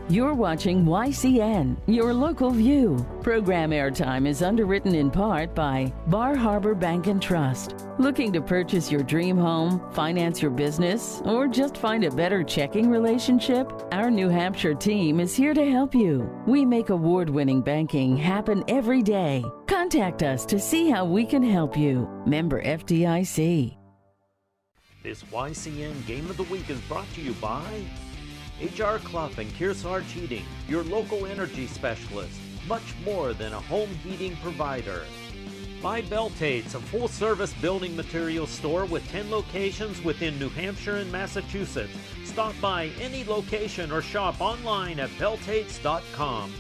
You're watching YCN, your local view. Program airtime is underwritten in part by Bar Harbor Bank and Trust. Looking to purchase your dream home, finance your business, or just find a better checking relationship? Our New Hampshire team is here to help you. We make award-winning banking happen every day. Contact us to see how we can help you. Member FDIC. This YCN Game of the Week is brought to you by H.R. Clough and Kearsarge Heating, your local energy specialist, much more than a home heating provider. By Beltates, a full-service building materials store with 10 locations within New Hampshire and Massachusetts. Stop by any location or shop online at beltates.com.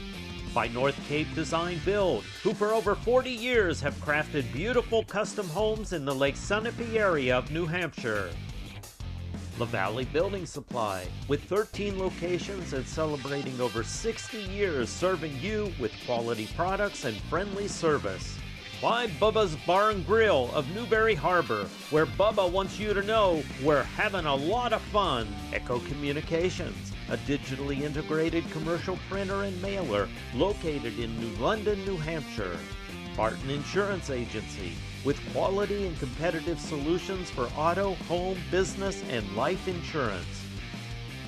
By North Cape Design Build, who for over 40 years have crafted beautiful custom homes in the Lake Sunapee area of New Hampshire. La Valley Building Supply, with 13 locations and celebrating over 60 years serving you with quality products and friendly service. By Bubba's Bar and Grill of Newberry Harbor, where Bubba wants you to know we're having a lot of fun. Echo Communications, a digitally integrated commercial printer and mailer located in New London, New Hampshire. Barton Insurance Agency, with quality and competitive solutions for auto, home, business, and life insurance.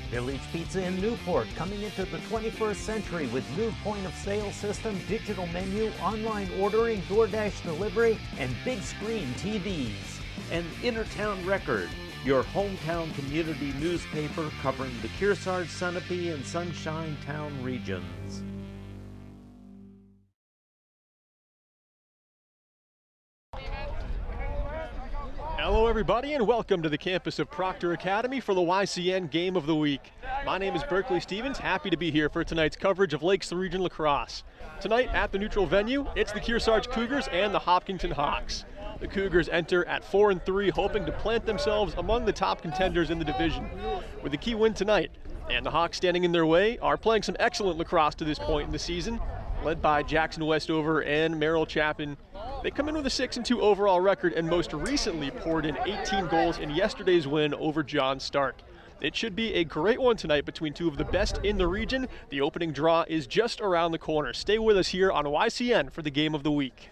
Village Pizza in Newport, coming into the 21st century with new point-of-sale system, digital menu, online ordering, DoorDash delivery, and big screen TVs. And Innertown Record, your hometown community newspaper covering the Kearsarge, Sunapee, and Sunshine Town regions. Hello everybody and welcome to the campus of Proctor Academy for the YCN Game of the Week. My name is Berkeley Stevens, happy to be here for tonight's coverage of Lakes Region Lacrosse. Tonight at the neutral venue, it's the Kearsarge Cougars and the Hopkinton Hawks. The Cougars enter at 4-3, hoping to plant themselves among the top contenders in the division with a key win tonight. And the Hawks, standing in their way, are playing some excellent lacrosse to this point in the season, led by Jackson Westover and Merrill Chapin. They come in with a 6-2 overall record and most recently poured in 18 goals in yesterday's win over John Stark. It should be a great one tonight between two of the best in the region. The opening draw is just around the corner. Stay with us here on YCN for the Game of the Week.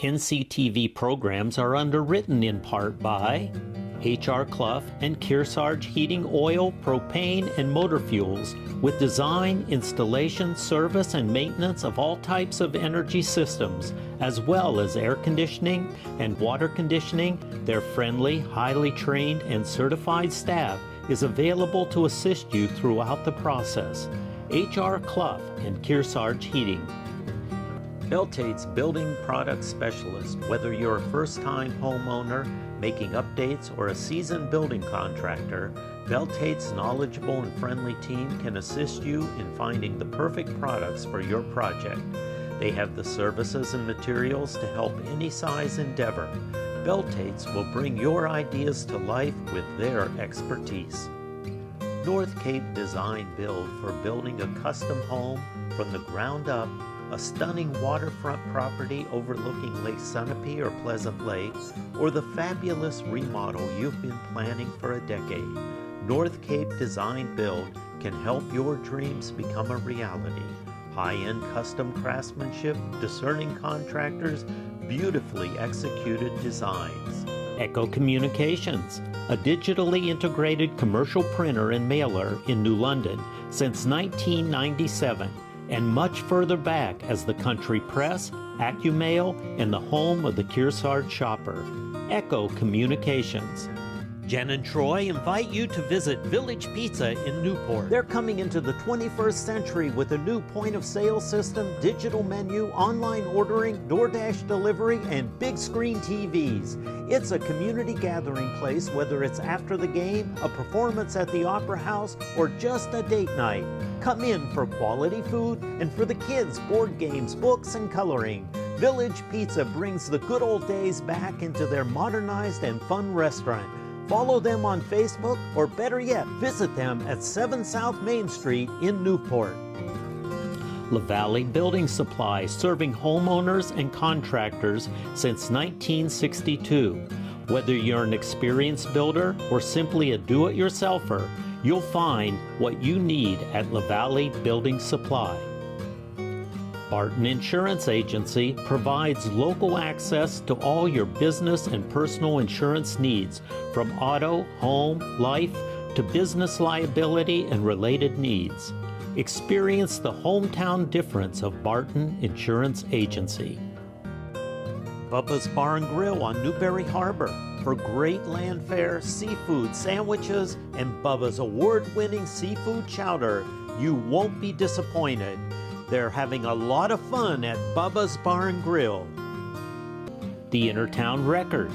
NCTV programs are underwritten in part by H.R. Clough and Kearsarge Heating Oil, Propane, and Motor Fuels, with design, installation, service, and maintenance of all types of energy systems, as well as air conditioning and water conditioning. Their friendly, highly trained, and certified staff is available to assist you throughout the process. H.R. Clough and Kearsarge Heating. Beltates Building Product Specialist. Whether you're a first-time homeowner, making updates, or a seasoned building contractor, Beltate's knowledgeable and friendly team can assist you in finding the perfect products for your project. They have the services and materials to help any size endeavor. Beltates will bring your ideas to life with their expertise. North Cape Design Build, for building a custom home from the ground up, a stunning waterfront property overlooking Lake Sunapee or Pleasant Lake, or the fabulous remodel you've been planning for a decade. North Cape Design Build can help your dreams become a reality. High-end custom craftsmanship, discerning contractors, beautifully executed designs. Echo Communications, a digitally integrated commercial printer and mailer in New London since 1997. And much further back as the Country Press, AccuMail, and the home of the Kearsarge shopper. Echo Communications. Jen and Troy invite you to visit Village Pizza in Newport. They're coming into the 21st century with a new point-of-sale system, digital menu, online ordering, DoorDash delivery, and big screen TVs. It's a community gathering place, whether it's after the game, a performance at the Opera House, or just a date night. Come in for quality food and for the kids, board games, books, and coloring. Village Pizza brings the good old days back into their modernized and fun restaurant. Follow them on Facebook, or better yet, visit them at 7 South Main Street in Newport. La Valley Building Supply, serving homeowners and contractors since 1962. Whether you're an experienced builder or simply a do-it-yourselfer, you'll find what you need at LaValle Building Supply. Barton Insurance Agency provides local access to all your business and personal insurance needs, from auto, home, life, to business liability and related needs. Experience the hometown difference of Barton Insurance Agency. Bubba's Bar and Grill on Newberry Harbor for great land fare, seafood, sandwiches, and Bubba's award-winning seafood chowder. You won't be disappointed. They're having a lot of fun at Bubba's Bar and Grill. The Intertown Record,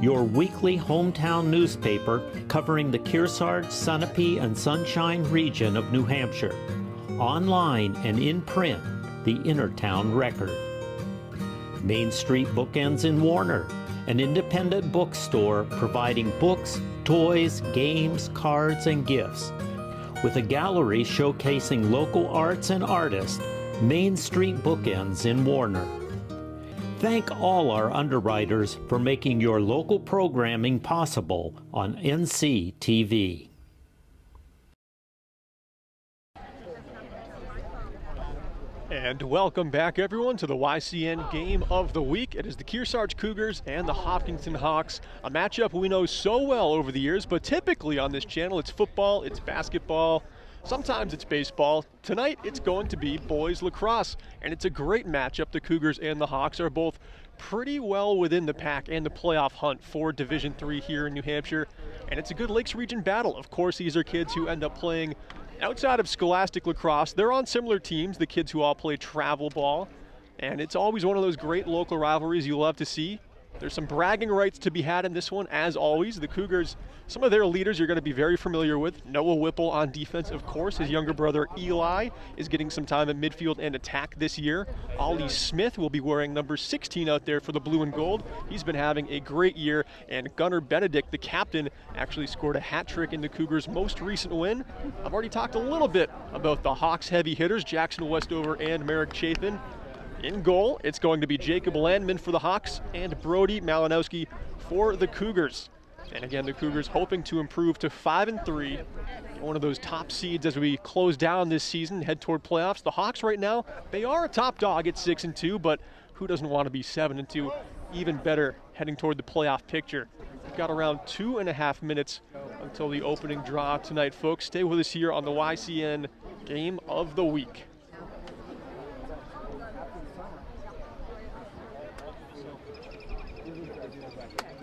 your weekly hometown newspaper covering the Kearsarge, Sunapee, and Sunshine region of New Hampshire. Online and in print, the Intertown Record. Main Street Bookends in Warner, an independent bookstore providing books, toys, games, cards, and gifts. With a gallery showcasing local arts and artists, Main Street Bookends in Warner. Thank all our underwriters for making your local programming possible on NCTV. And welcome back, everyone, to the YCN Game of the Week. It is the Kearsarge Cougars and the Hopkinton Hawks, a matchup we know so well over the years, but typically on this channel it's football, it's basketball, sometimes it's baseball. Tonight it's going to be boys lacrosse, and it's a great matchup. The Cougars and the Hawks are both pretty well within the pack and the playoff hunt for Division III here in New Hampshire, and it's a good Lakes Region battle. Of course, these are kids who end up playing outside of scholastic lacrosse. They're on similar teams, the kids who all play travel ball, and it's always one of those great local rivalries you love to see. There's some bragging rights to be had in this one, as always. The Cougars, some of their leaders you're going to be very familiar with. Noah Whipple on defense, of course. His younger brother Eli is getting some time at midfield and attack this year. Ollie Smith will be wearing number 16 out there for the blue and gold. He's been having a great year, and Gunnar Benedict, the captain, actually scored a hat trick in the Cougars' most recent win. I've already talked a little bit about the Hawks' heavy hitters, Jackson Westover and Merrick Chapin. In goal, it's going to be Jacob Landman for the Hawks and Brody Malinowski for the Cougars. And again, the Cougars hoping to improve to 5-3, one of those top seeds as we close down this season, head toward playoffs. The Hawks right now, they are a top dog at 6-2, but who doesn't want to be 7-2? Even better heading toward the playoff picture. We've got around 2.5 minutes until the opening draw tonight, folks. Stay with us here on the YCN Game of the Week.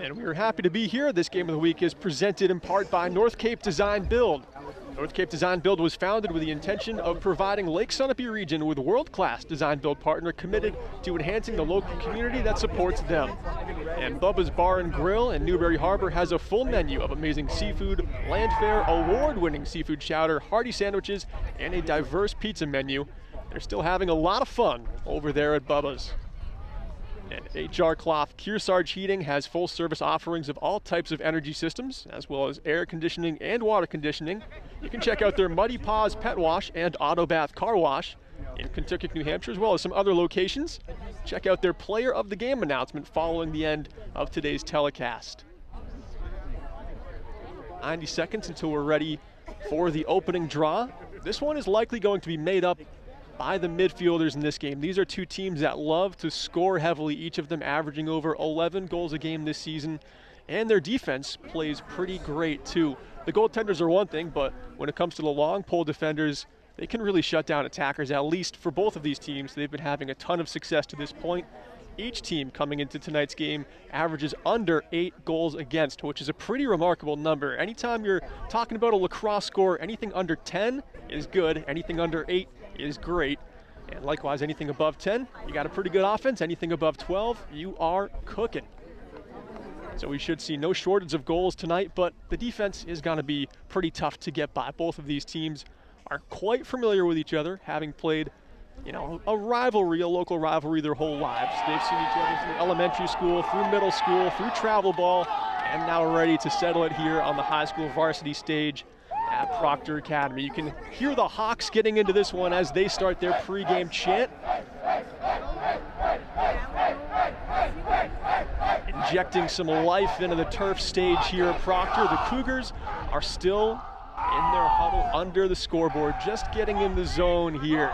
And we are happy to be here. This Game of the Week is presented in part by North Cape Design Build. North Cape Design Build was founded with the intention of providing Lake Sunapee region with world-class design build partner committed to enhancing the local community that supports them. And Bubba's Bar and Grill in Newberry Harbor has a full menu of amazing seafood, land fare, award-winning seafood chowder, hearty sandwiches, and a diverse pizza menu. They're still having a lot of fun over there at Bubba's. And HR Cloth Kearsarge Heating has full service offerings of all types of energy systems, as well as air conditioning and water conditioning. You can check out their Muddy Paws Pet Wash and Auto Bath Car Wash in Kentucky, New Hampshire, as well as some other locations. Check out their Player of the Game announcement following the end of today's telecast. 90 seconds until we're ready for the opening draw. This one is likely going to be made up by the midfielders in this game. These are two teams that love to score heavily, each of them averaging over 11 goals a game this season, and their defense plays pretty great too. The goaltenders are one thing, but when it comes to the long pole defenders, they can really shut down attackers, at least for both of these teams. They've been having a ton of success to this point. Each team coming into tonight's game averages under 8 goals against, which is a pretty remarkable number. Anytime you're talking about a lacrosse score, anything under 10 is good, anything under 8 is great. And likewise, anything above 10, you got a pretty good offense. Anything above 12, you are cooking. So we should see no shortage of goals tonight, but the defense is going to be pretty tough to get by. Both of these teams are quite familiar with each other, having played, a rivalry, a local rivalry their whole lives. They've seen each other through elementary school, through middle school, through travel ball, and now ready to settle it here on the high school varsity stage at Proctor Academy. You can hear the Hawks getting into this one as they start their pregame chant. And injecting some life into the turf stage here at Proctor. The Cougars are still in their huddle under the scoreboard, just getting in the zone here.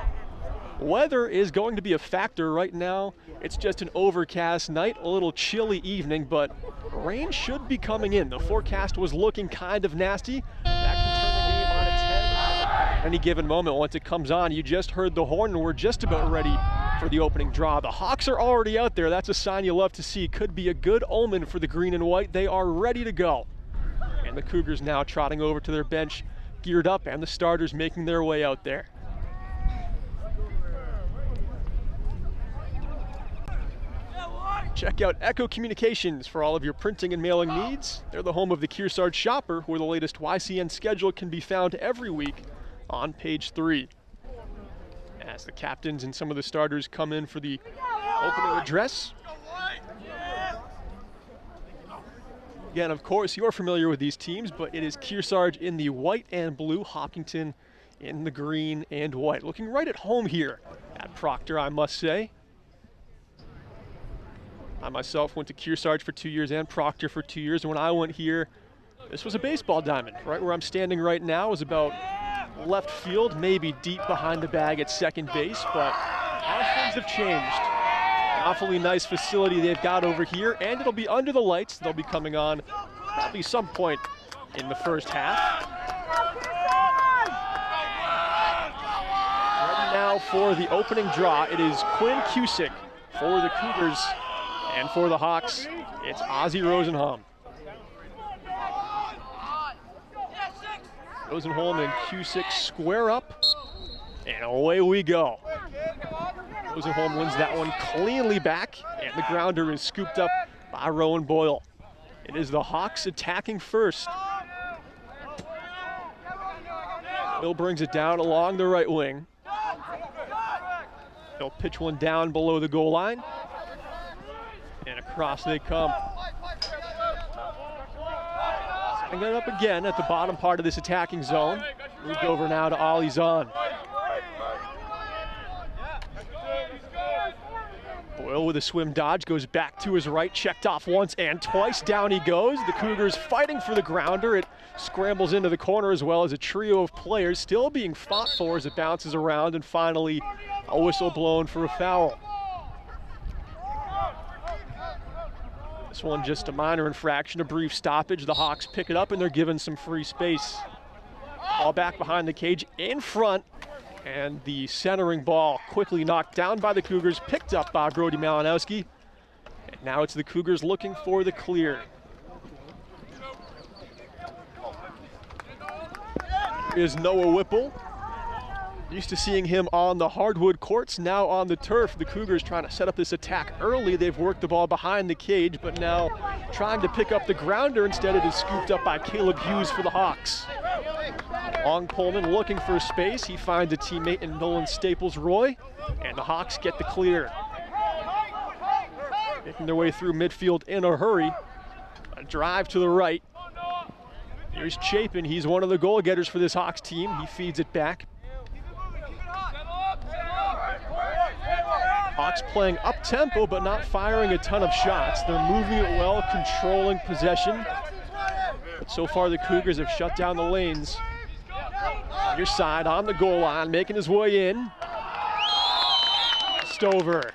Weather is going to be a factor right now. It's just an overcast night, a little chilly evening, but rain should be coming in. The forecast was looking kind of nasty. That can turn the game on its head at any given moment. Once it comes on, you just heard the horn, and we're just about ready for the opening draw. The Hawks are already out there. That's a sign you love to see. Could be a good omen for the green and white. They are ready to go. And the Cougars now trotting over to their bench, geared up, and the starters making their way out there. Check out Echo Communications for all of your printing and mailing needs. They're the home of the Kearsarge Shopper, where the latest YCN schedule can be found every week on page 3. As the captains and some of the starters come in for the opening address. Again, of course, you're familiar with these teams, but it is Kearsarge in the white and blue, Hopkinton in the green and white. Looking right at home here at Proctor, I must say. I myself went to Kearsarge for 2 years and Proctor for 2 years, and when I went here, this was a baseball diamond. Right where I'm standing right now is about left field, maybe deep behind the bag at second base, but how things have changed. An awfully nice facility they've got over here, and it'll be under the lights. They'll be coming on probably some point in the first half. Right now for the opening draw, it is Quinn Cusick for the Cougars. And for the Hawks, it's Ozzie Rosenholm. Rosenholm and Cusick square up, and away we go. Rosenholm wins that one cleanly back, and the grounder is scooped up by Rowan Boyle. It is the Hawks attacking first. Bill brings it down along the right wing. He'll pitch one down below the goal line. And across they come. Setting it up again at the bottom part of this attacking zone. Moved over now to Ollie Zahn. Boyle with a swim dodge, goes back to his right, checked off once and twice, down he goes. The Cougars fighting for the grounder. It scrambles into the corner, as well as a trio of players still being fought for as it bounces around, and finally a whistle blown for a foul. This one just a minor infraction, a brief stoppage. The Hawks pick it up and they're given some free space. Ball back behind the cage in front, and the centering ball quickly knocked down by the Cougars, picked up by Brody Malinowski. And now it's the Cougars looking for the clear. Is Noah Whipple. Used to seeing him on the hardwood courts, now on the turf. The Cougars trying to set up this attack early. They've worked the ball behind the cage, but now trying to pick up the grounder. Instead, it is scooped up by Caleb Hughes for the Hawks. Long Pullman looking for space. He finds a teammate in Nolan Staples-Roy, and the Hawks get the clear. Making their way through midfield in a hurry. A drive to the right. Here's Chapin. He's one of the goal getters for this Hawks team. He feeds it back. Hawks playing up-tempo, but not firing a ton of shots. They're moving it well, controlling possession. But so far, the Cougars have shut down the lanes. Near side on the goal line, making his way in. Stover.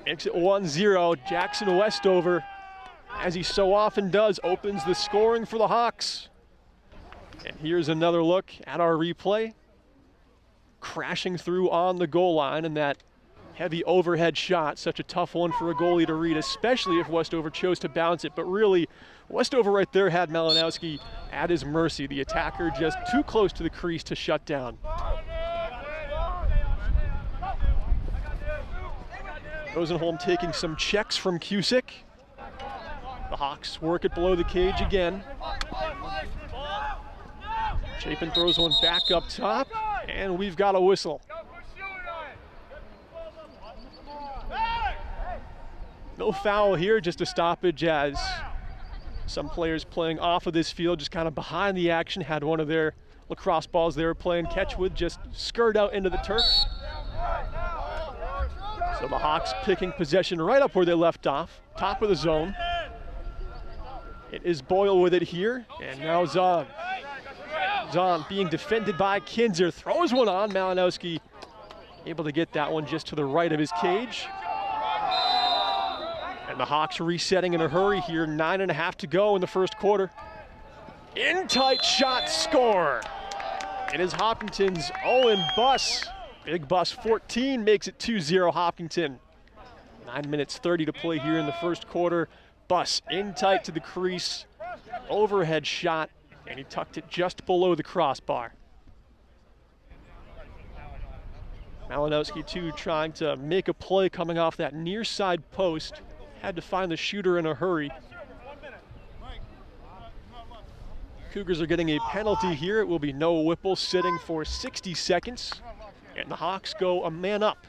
Makes it 1-0. Jackson Westover, as he so often does, opens the scoring for the Hawks. And here's another look at our replay. Crashing through on the goal line, and that heavy overhead shot, such a tough one for a goalie to read, especially if Westover chose to bounce it. But really, Westover right there had Malinowski at his mercy. The attacker just too close to the crease to shut down. Rosenholm taking some checks from Cusick. The Hawks work it below the cage again. Chapin throws one back up top, and we've got a whistle. No foul here, just a stoppage, as some players playing off of this field, just kind of behind the action, had one of their lacrosse balls they were playing catch with just skirt out into the turf. So the Hawks picking possession right up where they left off, top of the zone. It is Boyle with it here, and now Zahn. Zahn being defended by Kinzer, throws one on. Malinowski able to get that one just to the right of his cage. And the Hawks resetting in a hurry here, 9.5 to go in the first quarter. In tight shot, score. It is Hopkinton's Owen Buss. Big Buss 14 makes it 2-0 Hopkinton. 9 minutes 30 to play here in the first quarter. Buss in tight to the crease, overhead shot, and he tucked it just below the crossbar. Malinowski too trying to make a play coming off that near side post. Had to find the shooter in a hurry. Cougars are getting a penalty here. It will be Noah Whipple sitting for 60 seconds. And the Hawks go a man up.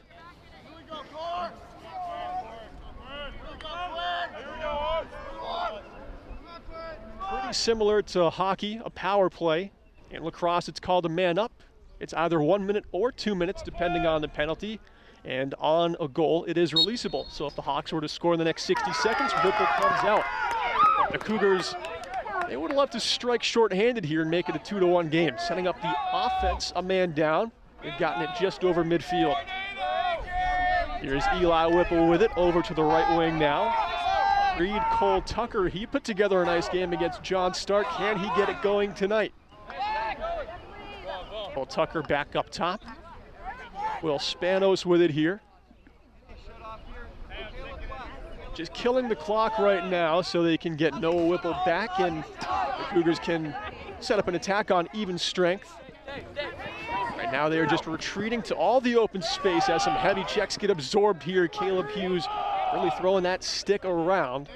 Pretty similar to hockey, a power play. In lacrosse, it's called a man up. It's either 1 minute or 2 minutes, depending on the penalty. And on a goal, it is releasable. So if the Hawks were to score in the next 60 seconds, Whipple comes out. The Cougars, they would love to strike shorthanded here and make it a 2-1 game. Setting up the offense a man down. They've gotten it just over midfield. Here's Eli Whipple with it, over to the right wing now. Reed Cole Tucker, he put together a nice game against John Stark. Can he get it going tonight? Cole Tucker back up top. Will Spanos with it here. Just killing the clock right now so they can get Noah Whipple back, and the Cougars can set up an attack on even strength. Right now they are just retreating to all the open space as some heavy checks get absorbed here. Caleb Hughes really throwing that stick around.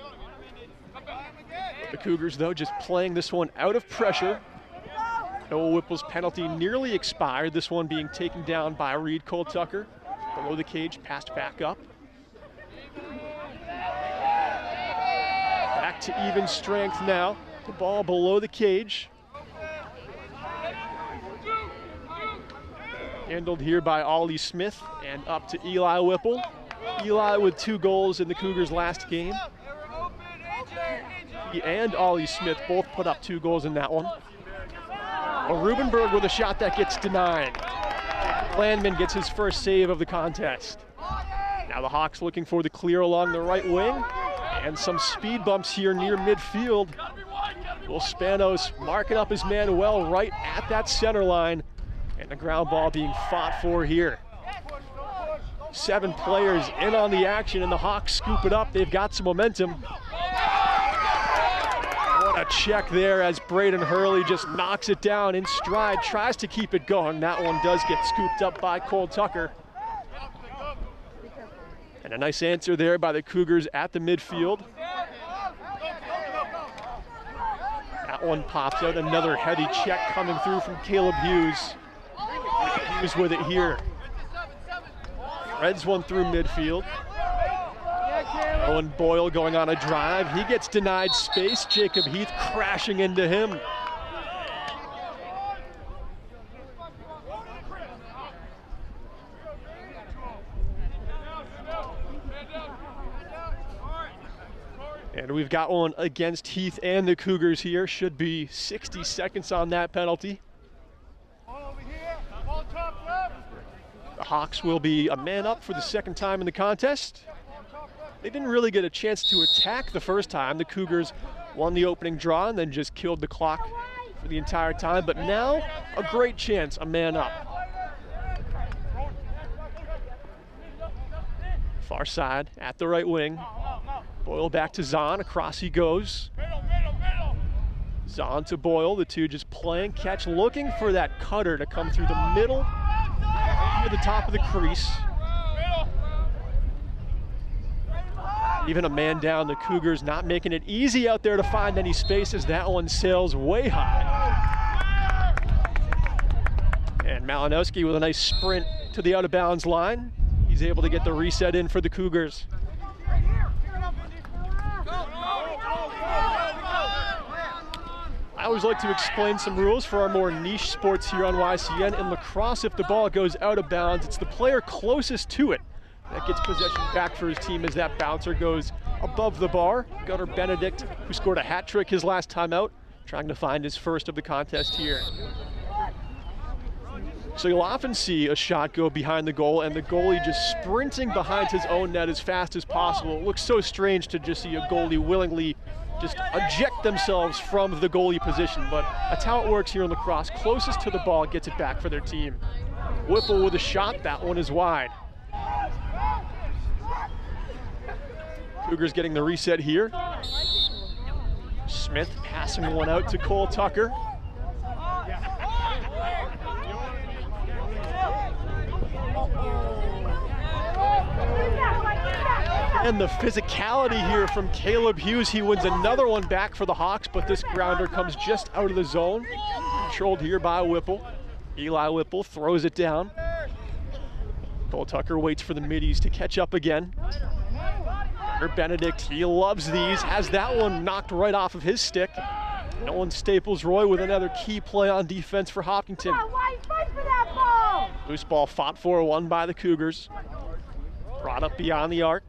The Cougars, though, just playing this one out of pressure. Noah Whipple's penalty nearly expired, this one being taken down by Reed Cole Tucker. Below the cage, passed back up. Back to even strength now. The ball below the cage. Handled here by Ollie Smith, and up to Eli Whipple. Eli with 2 goals in the Cougars' last game. He and Ollie Smith both put up 2 goals in that one. Rubenberg with a shot that gets denied. Landman gets his first save of the contest. Now the Hawks looking for the clear along the right wing, and some speed bumps here near midfield. Will Spanos marking up his man well right at that center line, and the ground ball being fought for here. 7 players in on the action, and the Hawks scoop it up. They've got some momentum. What a check there as Braden Hurley just knocks it down in stride, tries to keep it going. That one does get scooped up by Cole Tucker. And a nice answer there by the Cougars at the midfield. That one pops out. Another heavy check coming through from Caleb Hughes. Hughes with it here. Threads one through midfield. Owen Boyle going on a drive. He gets denied space. Jacob Heath crashing into him. And we've got one against Heath and the Cougars here. Should be 60 seconds on that penalty. The Hawks will be a man up for the second time in the contest. They didn't really get a chance to attack the first time. The Cougars won the opening draw and then just killed the clock for the entire time. But now, a great chance, a man up. Far side, at the right wing. Boyle back to Zahn, across he goes. Zahn to Boyle, the two just playing catch, looking for that cutter to come through the middle, near the top of the crease. Even a man down, the Cougars not making it easy out there to find any spaces. That one sails way high. And Malinowski with a nice sprint to the out of bounds line. He's able to get the reset in for the Cougars. I always like to explain some rules for our more niche sports here on YCN. In lacrosse, if the ball goes out of bounds, it's the player closest to it that gets possession back for his team as that bouncer goes above the bar. Gunnar Benedict, who scored a hat trick his last time out, trying to find his first of the contest here. So you'll often see a shot go behind the goal and the goalie just sprinting behind his own net as fast as possible. It looks so strange to just see a goalie willingly just eject themselves from the goalie position, but that's how it works here in lacrosse. Closest to the ball gets it back for their team. Whipple with a shot, that one is wide. Cougars getting the reset here. Smith passing one out to Cole Tucker. And the physicality here from Caleb Hughes. He wins another one back for the Hawks, but this grounder comes just out of the zone. Controlled here by Whipple. Eli Whipple throws it down. Cole Tucker waits for the middies to catch up again. Benedict, he loves these, has that one knocked right off of his stick. Nolan Staples-Roy with another key play on defense for Hopkinton. Loose ball fought for, won by the Cougars. Brought up beyond the arc.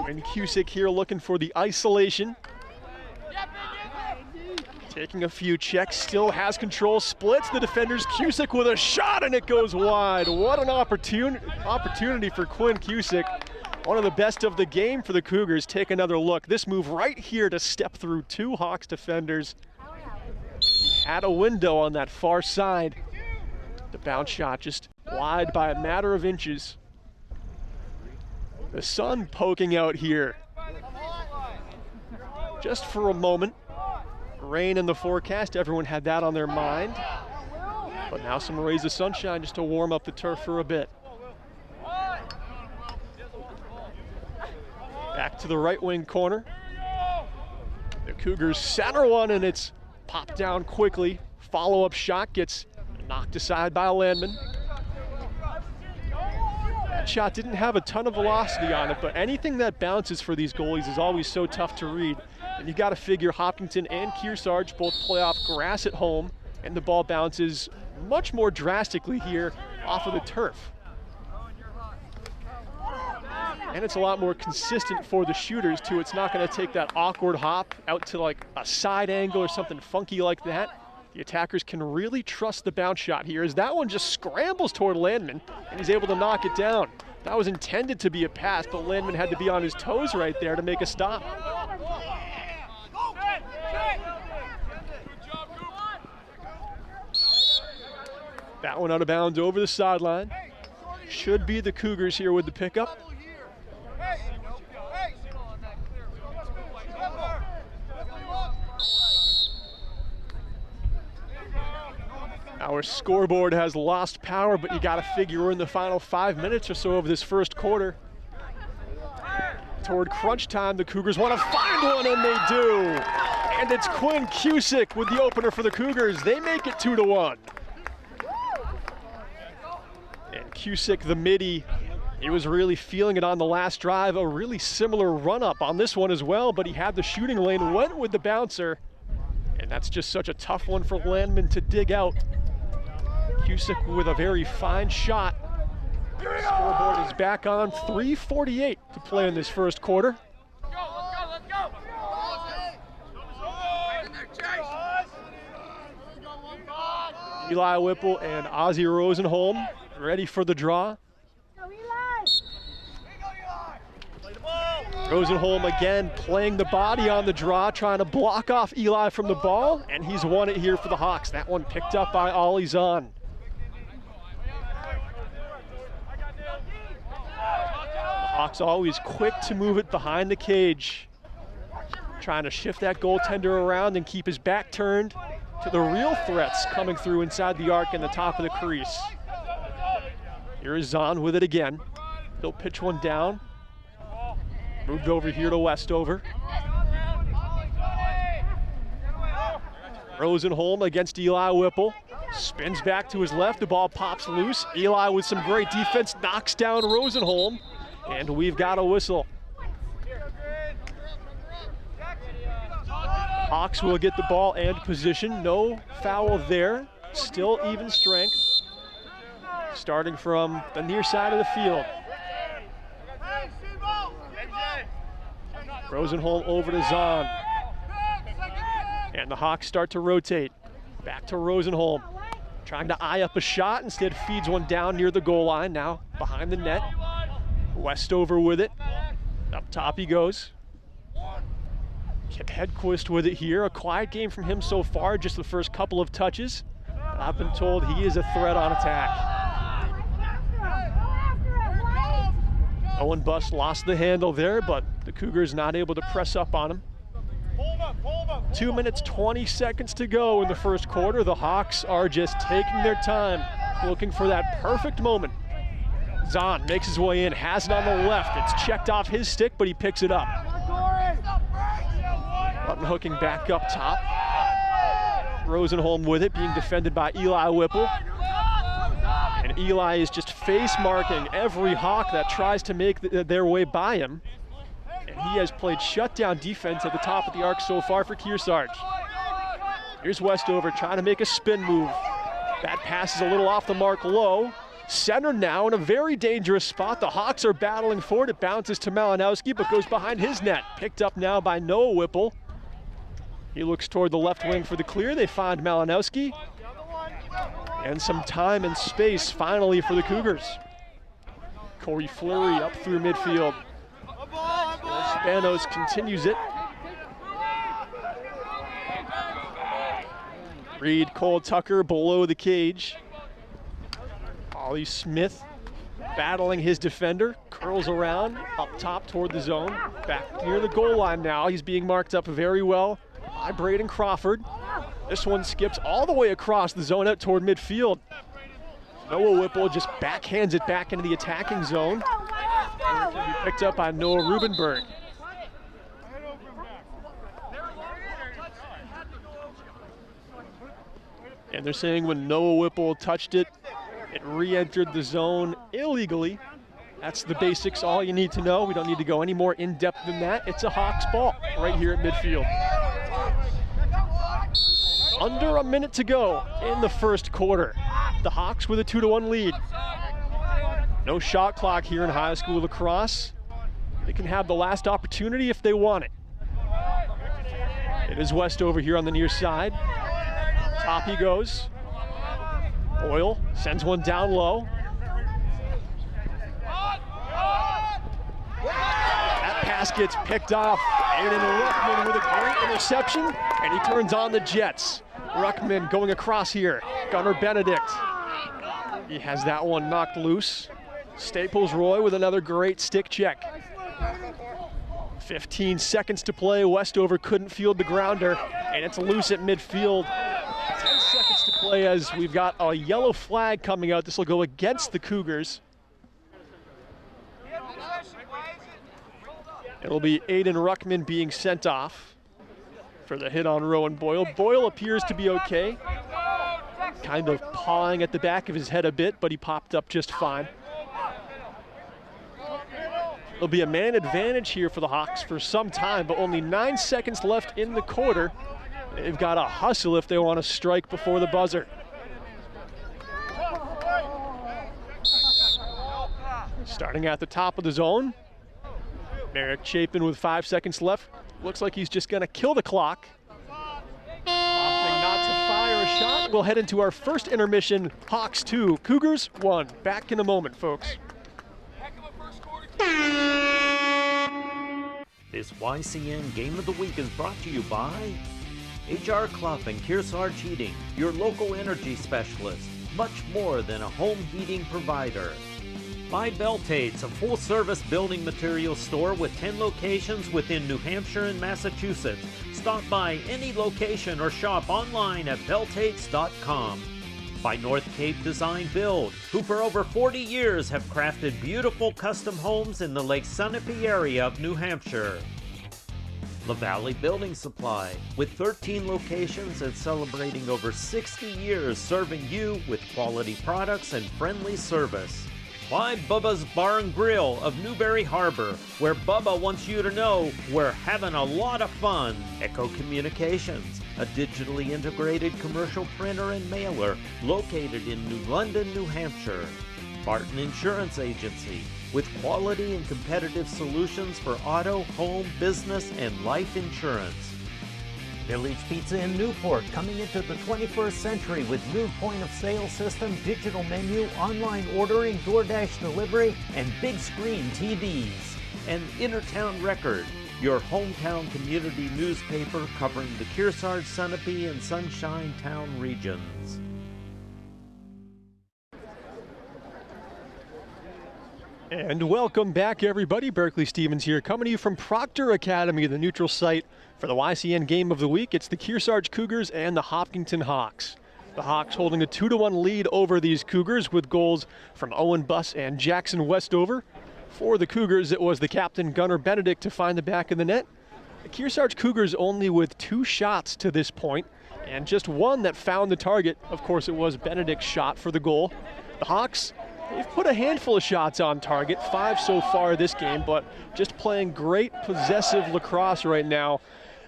And Cusick here looking for the isolation. Taking a few checks, still has control, splits the defenders. Cusick with a shot and it goes wide. What an opportunity for Quinn Cusick. One of the best of the game for the Cougars. Take another look. This move right here to step through two Hawks defenders. He had a window on that far side. The bounce shot just wide by a matter of inches. The sun poking out here. Just for a moment. Rain in the forecast, everyone had that on their mind. But now some rays of sunshine just to warm up the turf for a bit. Back to the right wing corner. The Cougars center one and it's popped down quickly. Follow-up shot gets knocked aside by Landman. That shot didn't have a ton of velocity on it, but anything that bounces for these goalies is always so tough to read. And you got to figure Hopkinton and Kearsarge both play off grass at home, and the ball bounces much more drastically here off of the turf. And it's a lot more consistent for the shooters too. It's not going to take that awkward hop out to like a side angle or something funky like that. The attackers can really trust the bounce shot here as that one just scrambles toward Landman and he's able to knock it down. That was intended to be a pass, but Landman had to be on his toes right there to make a stop. That one out of bounds over the sideline. Should be the Cougars here with the pickup. Our scoreboard has lost power, but you got to figure we're in the final 5 minutes or so of this first quarter. Toward crunch time, the Cougars want to find one, and they do. And it's Quinn Cusick with the opener for the Cougars. They make it 2-1. And Cusick, the midi, he was really feeling it on the last drive. A really similar run-up on this one as well, but he had the shooting lane, went with the bouncer. And that's just such a tough one for Landman to dig out. Cusick with a very fine shot. Scoreboard is back on, 3:48 to play in this first quarter. Let's go. Eli Whipple and Ozzie Rosenholm ready for the draw. Rosenholm again playing the body on the draw, trying to block off Eli from the ball, and he's won it here for the Hawks. That one picked up by Ollie Zahn. The Hawks always quick to move it behind the cage, trying to shift that goaltender around and keep his back turned to the real threats coming through inside the arc and the top of the crease. Here is Zahn with it again. He'll pitch one down. Moved over here to Westover. Rosenholm against Eli Whipple. Spins back to his left, the ball pops loose. Eli with some great defense knocks down Rosenholm, and we've got a whistle. Hawks will get the ball and position. No foul there. Still even strength. Starting from the near side of the field. Rosenholm over to Zahn. And the Hawks start to rotate. Back to Rosenholm. Trying to eye up a shot, instead feeds one down near the goal line. Now behind the net. Westover with it. Up top he goes. Hedquist with it here. A quiet game from him so far, just the first couple of touches. But I've been told he is a threat on attack. Owen Buss lost the handle there, but the Cougars not able to press up on him. 2 minutes, 20 seconds to go in the first quarter. The Hawks are just taking their time, looking for that perfect moment. Zahn makes his way in, has it on the left. It's checked off his stick, but he picks it up. Button hooking back up top. Rosenholm with it, being defended by Eli Whipple. And Eli is just face marking every Hawk that tries to make their way by him. And he has played shutdown defense at the top of the arc so far for Kearsarge. Here's Westover trying to make a spin move. That pass is a little off the mark low. Center now in a very dangerous spot. The Hawks are battling for it. It bounces to Malinowski, but goes behind his net. Picked up now by Noah Whipple. He looks toward the left wing for the clear. They find Malinowski. And some time and space finally for the Cougars. Corey Fleury up through midfield. Spanos continues it. Reed, Cole Tucker below the cage. Ollie Smith battling his defender, curls around up top toward the zone. Back near the goal line now. He's being marked up very well by Braden Crawford. This one skips all the way across the zone out toward midfield. Noah Whipple just backhands it back into the attacking zone. It can be picked up by Noah Rubenberg. And they're saying when Noah Whipple touched it, it re-entered the zone illegally. That's the basics, all you need to know. We don't need to go any more in-depth than that. It's a Hawks ball right here at midfield. Under a minute to go in the first quarter. The Hawks with a 2-1 lead. No shot clock here in high school lacrosse. They can have the last opportunity if they want it. It is Westover here on the near side. Top he goes. Boyle sends one down low. That pass gets picked off. Aiden Ruckman with a great interception, and he turns on the Jets. Ruckman going across here. Gunnar Benedict. He has that one knocked loose. Staples Roy with another great stick check. 15 seconds to play. Westover couldn't field the grounder, and it's loose at midfield. 10 seconds to play as we've got a yellow flag coming out. This will go against the Cougars. It'll be Aiden Ruckman being sent off for the hit on Rowan Boyle. Boyle appears to be okay. Kind of pawing at the back of his head a bit, but he popped up just fine. There'll be a man advantage here for the Hawks for some time, but only 9 seconds left in the quarter. They've got to hustle if they want to strike before the buzzer. Starting at the top of the zone. Merrick Chapin with 5 seconds left. Looks like he's just going to kill the clock. Opting not to fire a shot. We'll head into our first intermission. Hawks 2, Cougars 1. Back in a moment, folks. This YCN Game of the Week is brought to you by HR Clough and Kearsarge Heating, your local energy specialist, much more than a home heating provider. By Beltates, a full-service building materials store with 10 locations within New Hampshire and Massachusetts. Stop by any location or shop online at beltates.com. By North Cape Design Build, who for over 40 years have crafted beautiful custom homes in the Lake Sunapee area of New Hampshire. La Valley Building Supply, with 13 locations and celebrating over 60 years serving you with quality products and friendly service. by Bubba's Bar and Grill of Newberry Harbor, where Bubba wants you to know we're having a lot of fun. Echo Communications, a digitally integrated commercial printer and mailer located in New London, New Hampshire. Barton Insurance Agency, with quality and competitive solutions for auto, home, business, and life insurance. Village Pizza in Newport, coming into the 21st century with new point-of-sale system, digital menu, online ordering, DoorDash delivery, and big screen TVs. And Innertown Record, your hometown community newspaper covering the Kearsarge, Sunapee, and Sunshine Town regions. And welcome back, everybody. Berkeley Stevens here, coming to you from Proctor Academy, the neutral site for the YCN game of the week. It's the Kearsarge Cougars and the Hopkinton Hawks. The Hawks holding a 2-1 lead over these Cougars with goals from Owen Buss and Jackson Westover. For the Cougars, it was the captain, Gunnar Benedict, to find the back of the net. The Kearsarge Cougars only with 2 shots to this point, and just one that found the target. Of course, it was Benedict's shot for the goal. The Hawks, they've put a handful of shots on target, 5 so far this game, but just playing great possessive lacrosse right now.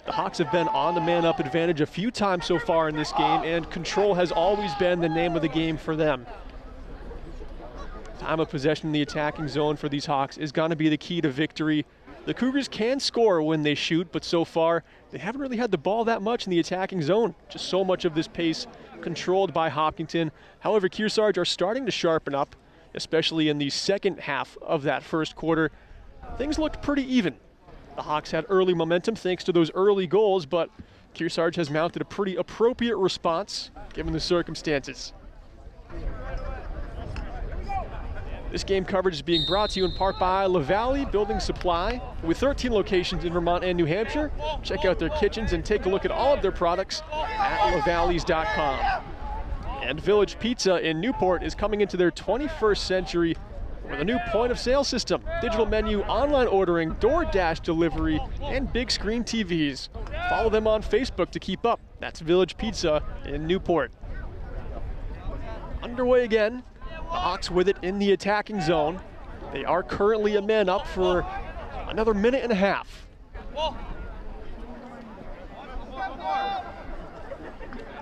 The Hawks have been on the man-up advantage a few times so far in this game, and control has always been the name of the game for them. Time of possession in the attacking zone for these Hawks is going to be the key to victory. The Cougars can score when they shoot, but so far they haven't really had the ball that much in the attacking zone. Just so much of this pace controlled by Hopkinton. However, Kearsarge are starting to sharpen up, especially in the second half of that first quarter. Things looked pretty even. The Hawks had early momentum thanks to those early goals, but Kearsarge has mounted a pretty appropriate response given the circumstances. This game coverage is being brought to you in part by LaValle Building Supply. With 13 locations in Vermont and New Hampshire, check out their kitchens and take a look at all of their products at lavalles.com. And Village Pizza in Newport is coming into their 21st century with a new point-of-sale system, digital menu, online ordering, DoorDash delivery, and big screen TVs. Follow them on Facebook to keep up. That's Village Pizza in Newport. Underway again. The Hawks with it in the attacking zone. They are currently a man up for another minute and a half.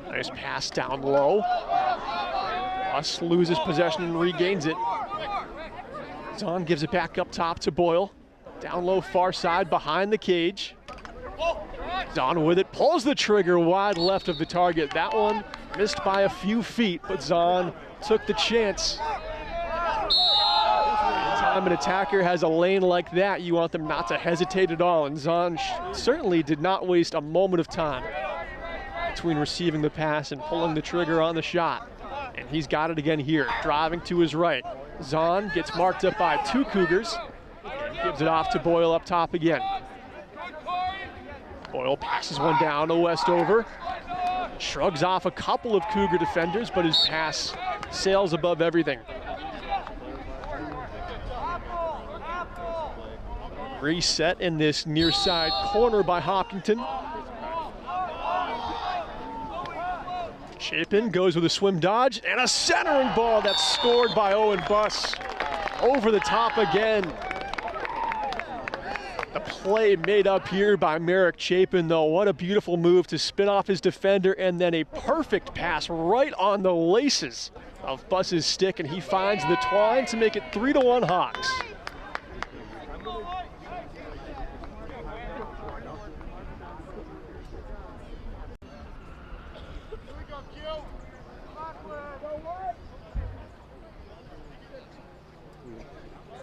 Nice pass down low. Buss loses possession and regains it. Zahn gives it back up top to Boyle. Down low, far side, behind the cage. Zahn with it, pulls the trigger wide left of the target. That one missed by a few feet, but Zahn took the chance. Anytime an attacker has a lane like that, you want them not to hesitate at all, and Zahn certainly did not waste a moment of time between receiving the pass and pulling the trigger on the shot. And he's got it again here, driving to his right. Zahn gets marked up by 2 Cougars and gives it off to Boyle up top again. Boyle passes one down to Westover. Shrugs off a couple of Cougar defenders, but his pass sails above everything. Reset in this near side corner by Hopkinton. Chapin goes with a swim dodge and a centering ball that's scored by Owen Buss. Over the top again. The play made up here by Merrick Chapin, though. What a beautiful move to spin off his defender, and then a perfect pass right on the laces of Buss's stick, and he finds the twine to make it 3-1 Hawks.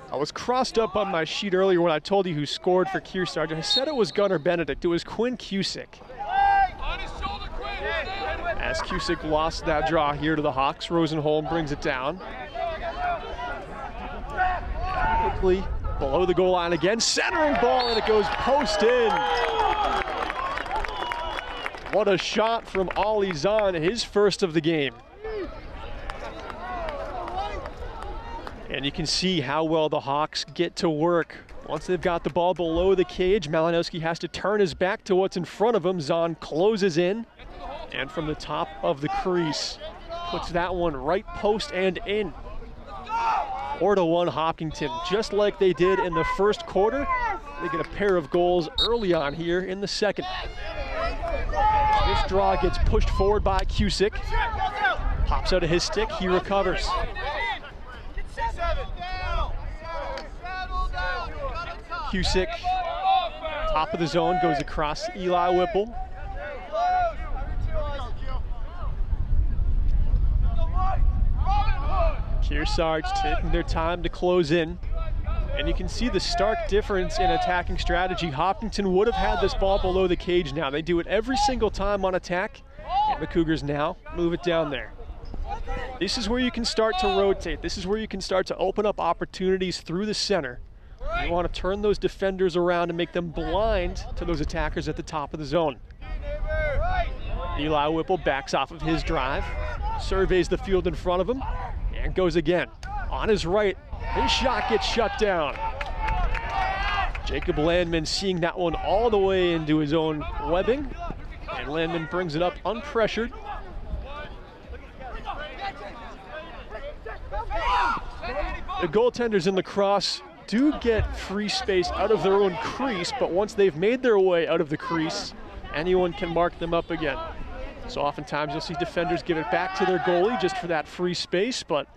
I was crossed up on my sheet earlier when I told you who scored for Kearsarge. I said it was Gunnar Benedict. It was Quinn Cusick. As Cusick lost that draw here to the Hawks, Rosenholm brings it down. Quickly below the goal line again, centering ball, and it goes post in. What a shot from Ollie Zahn, his first of the game. And you can see how well the Hawks get to work. Once they've got the ball below the cage, Malinowski has to turn his back to what's in front of him. Zahn closes in, and from the top of the crease, puts that one right post and in. 4-1 Hopkinton, just like they did in the first quarter. They get a pair of goals early on here in the second. This draw gets pushed forward by Cusick. Pops out of his stick, he recovers. Cusick, top of the zone, goes across to Eli Whipple. Kearsarge taking their time to close in. And you can see the stark difference in attacking strategy. Hopkinton would have had this ball below the cage now. They do it every single time on attack. And the Cougars now move it down there. This is where you can start to rotate. This is where you can start to open up opportunities through the center. You want to turn those defenders around and make them blind to those attackers at the top of the zone. Eli Whipple backs off of his drive, surveys the field in front of him, and goes again. On his right, his shot gets shut down. Jacob Landman seeing that one all the way into his own webbing, and Landman brings it up unpressured. The goaltenders in Lacrosse do get free space out of their own crease, but once they've made their way out of the crease, anyone can mark them up again. So oftentimes you'll see defenders give it back to their goalie just for that free space, but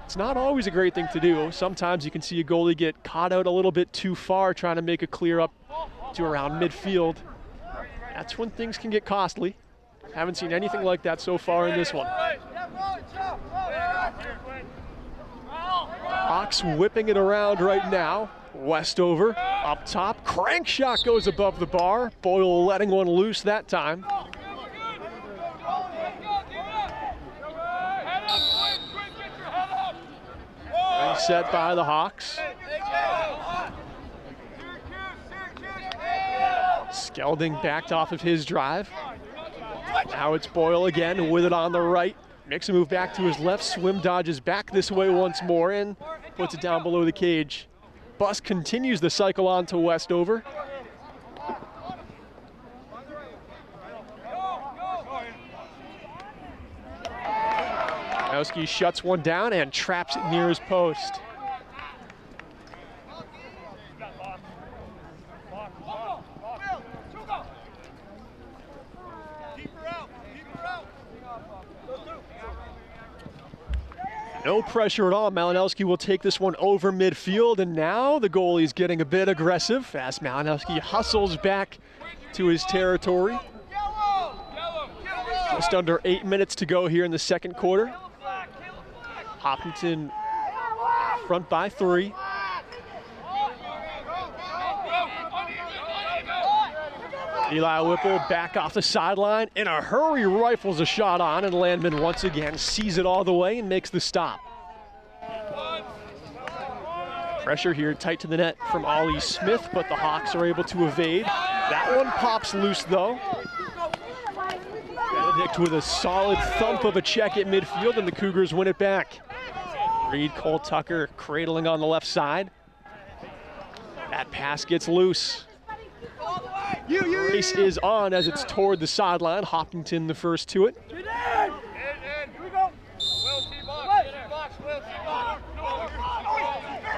it's not always a great thing to do. Sometimes you can see a goalie get caught out a little bit too far trying to make a clear up to around midfield. That's when things can get costly. Haven't seen anything like that so far in this one. Hawks whipping it around right now. Westover up top. Crank shot goes above the bar. Boyle letting one loose that time. Set by the Hawks. Skelding backed off of his drive. Now it's Boyle again with it on the right. Makes a move back to his left, swim dodges back this way once more and puts it down below the cage. Bus continues the cycle on to Westover. Kowski shuts one down and traps it near his post. No pressure at all. Malinowski will take this one over midfield, and now the goalie's getting a bit aggressive as Malinowski hustles back to his territory. Just under 8 minutes to go here in the second quarter. Hopkinton front by 3. Eli Whipple back off the sideline. In a hurry, rifles a shot on, and Landman once again sees it all the way and makes the stop. Pressure here tight to the net from Ollie Smith, but the Hawks are able to evade. That one pops loose though. Benedict with a solid thump of a check at midfield, and the Cougars win it back. Reed Cole Tucker cradling on the left side. That pass gets loose. Race is on as it's toward the sideline. Hopkinton the first to it.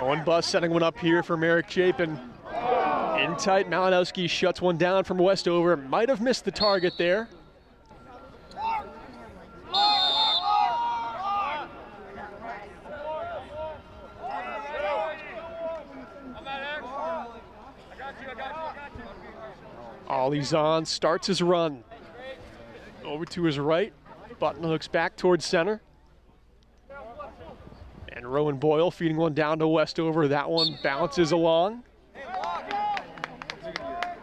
One bus setting one up here for Merrick Chapin. In tight, Malinowski shuts one down from Westover. Might have missed the target there. Ollie's on, starts his run. Over to his right, Button hooks back towards center. And Rowan Boyle feeding one down to Westover. That one bounces along.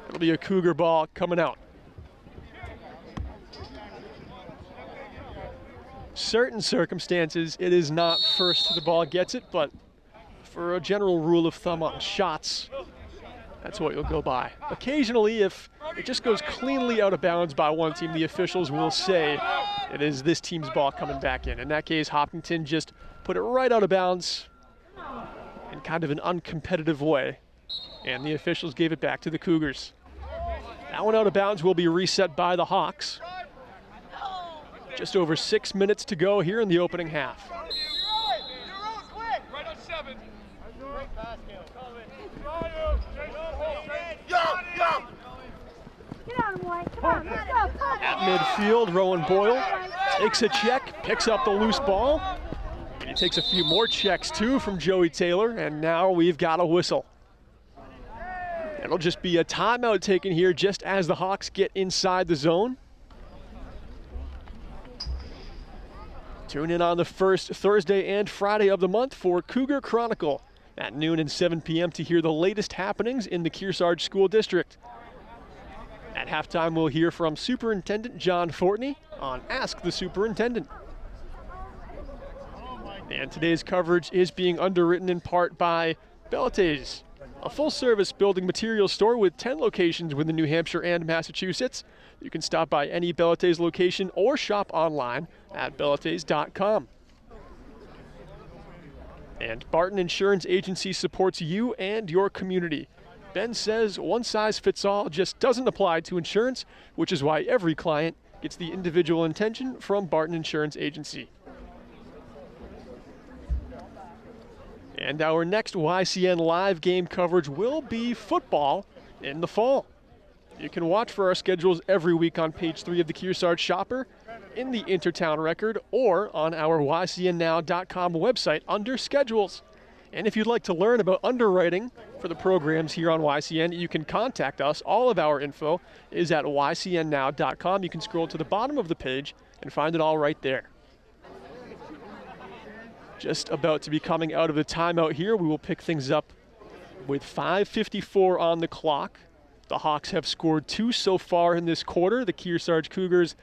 It'll be a Cougar ball coming out. Certain circumstances, it is not first the ball gets it, but for a general rule of thumb on shots, that's what you'll go by. Occasionally, if it just goes cleanly out of bounds by one team, the officials will say it is this team's ball coming back in. In that case, Hopkinton just put it right out of bounds in kind of an uncompetitive way, and the officials gave it back to the Cougars. That one out of bounds will be reset by the Hawks. Just over 6 minutes to go here in the opening half. At midfield, Rowan Boyle takes a check, picks up the loose ball. And he takes a few more checks too from Joey Taylor, and now we've got a whistle. It'll just be a timeout taken here just as the Hawks get inside the zone. Tune in on the first Thursday and Friday of the month for Cougar Chronicle at noon and 7 p.m. to hear the latest happenings in the Kearsarge School District. At halftime, we'll hear from Superintendent John Fortney on Ask the Superintendent. And today's coverage is being underwritten in part by Belleté's, a full-service building materials store with 10 locations within New Hampshire and Massachusetts. You can stop by any Belleté's location or shop online at belletés.com. And Barton Insurance Agency supports you and your community. Ben says one size fits all just doesn't apply to insurance, which is why every client gets the individual attention from Barton Insurance Agency. And our next YCN live game coverage will be football in the fall. You can watch for our schedules every week on page 3 of the Kearsarge Shopper, in the Intertown Record, or on our YCNnow.com website under schedules. And if you'd like to learn about underwriting for the programs here on YCN, you can contact us. All of our info is at YCNnow.com. You can scroll to the bottom of the page and find it all right there. Just about to be coming out of the timeout here. We will pick things up with 5:54 on the clock. The Hawks have scored 2 so far in this quarter. The Kearsarge Cougars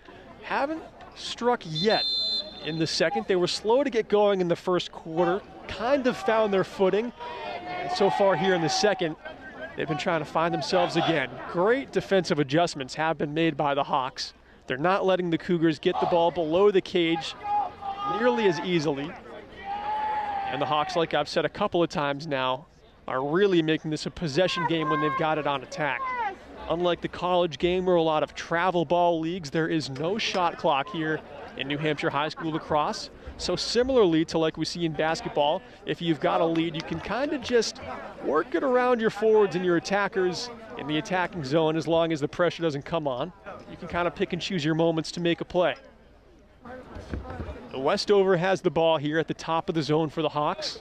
haven't struck yet in the second. They were slow to get going in the first quarter, kind of found their footing. And so far here in the second, they've been trying to find themselves again. Great defensive adjustments have been made by the Hawks. They're not letting the Cougars get the ball below the cage nearly as easily. And the Hawks, like I've said a couple of times now, are really making this a possession game when they've got it on attack. Unlike the college game or a lot of travel ball leagues, there is no shot clock here in New Hampshire high school lacrosse. So similarly to like we see in basketball, if you've got a lead, you can kind of just work it around your forwards and your attackers in the attacking zone as long as the pressure doesn't come on. You can kind of pick and choose your moments to make a play. The Westover has the ball here at the top of the zone for the Hawks.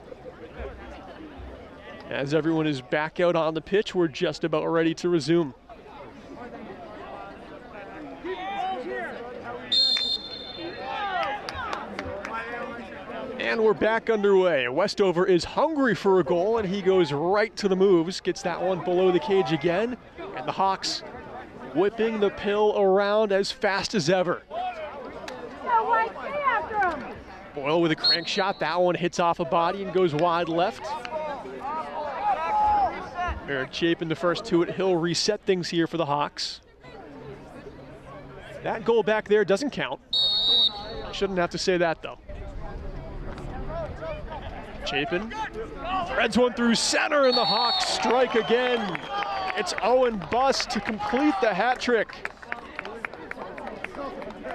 As everyone is back out on the pitch, we're just about ready to resume. And we're back underway. Westover is hungry for a goal, and he goes right to the moves, gets that one below the cage again, and the Hawks whipping the pill around as fast as ever. Boyle with a crank shot. That one hits off a body and goes wide left. Eric Chapin the first to it. He'll reset things here for the Hawks. That goal back there doesn't count. Shouldn't have to say that though. Chapin threads one through center and the Hawks strike again. It's Owen Buss to complete the hat trick.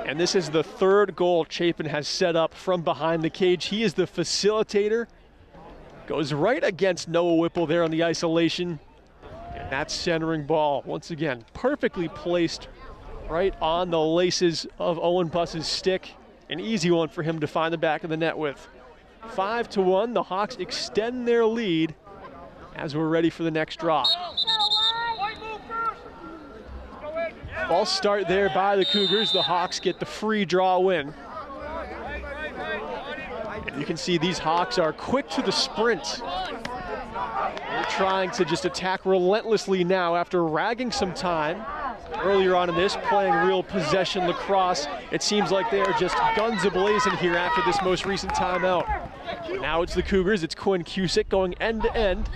And this is the third goal Chapin has set up from behind the cage. He is the facilitator. Goes right against Noah Whipple there on the isolation. And that centering ball, once again, perfectly placed right on the laces of Owen Buss's stick. An easy one for him to find the back of the net with. 5-1, the Hawks extend their lead as we're ready for the next draw. False start there by the Cougars. The Hawks get the free draw win. And you can see these Hawks are quick to the sprint. They're trying to just attack relentlessly now after ragging some time earlier on in this, playing real possession lacrosse. It seems like they are just guns a-blazing here after this most recent timeout. But now it's the Cougars. It's Quinn Cusick going end to end.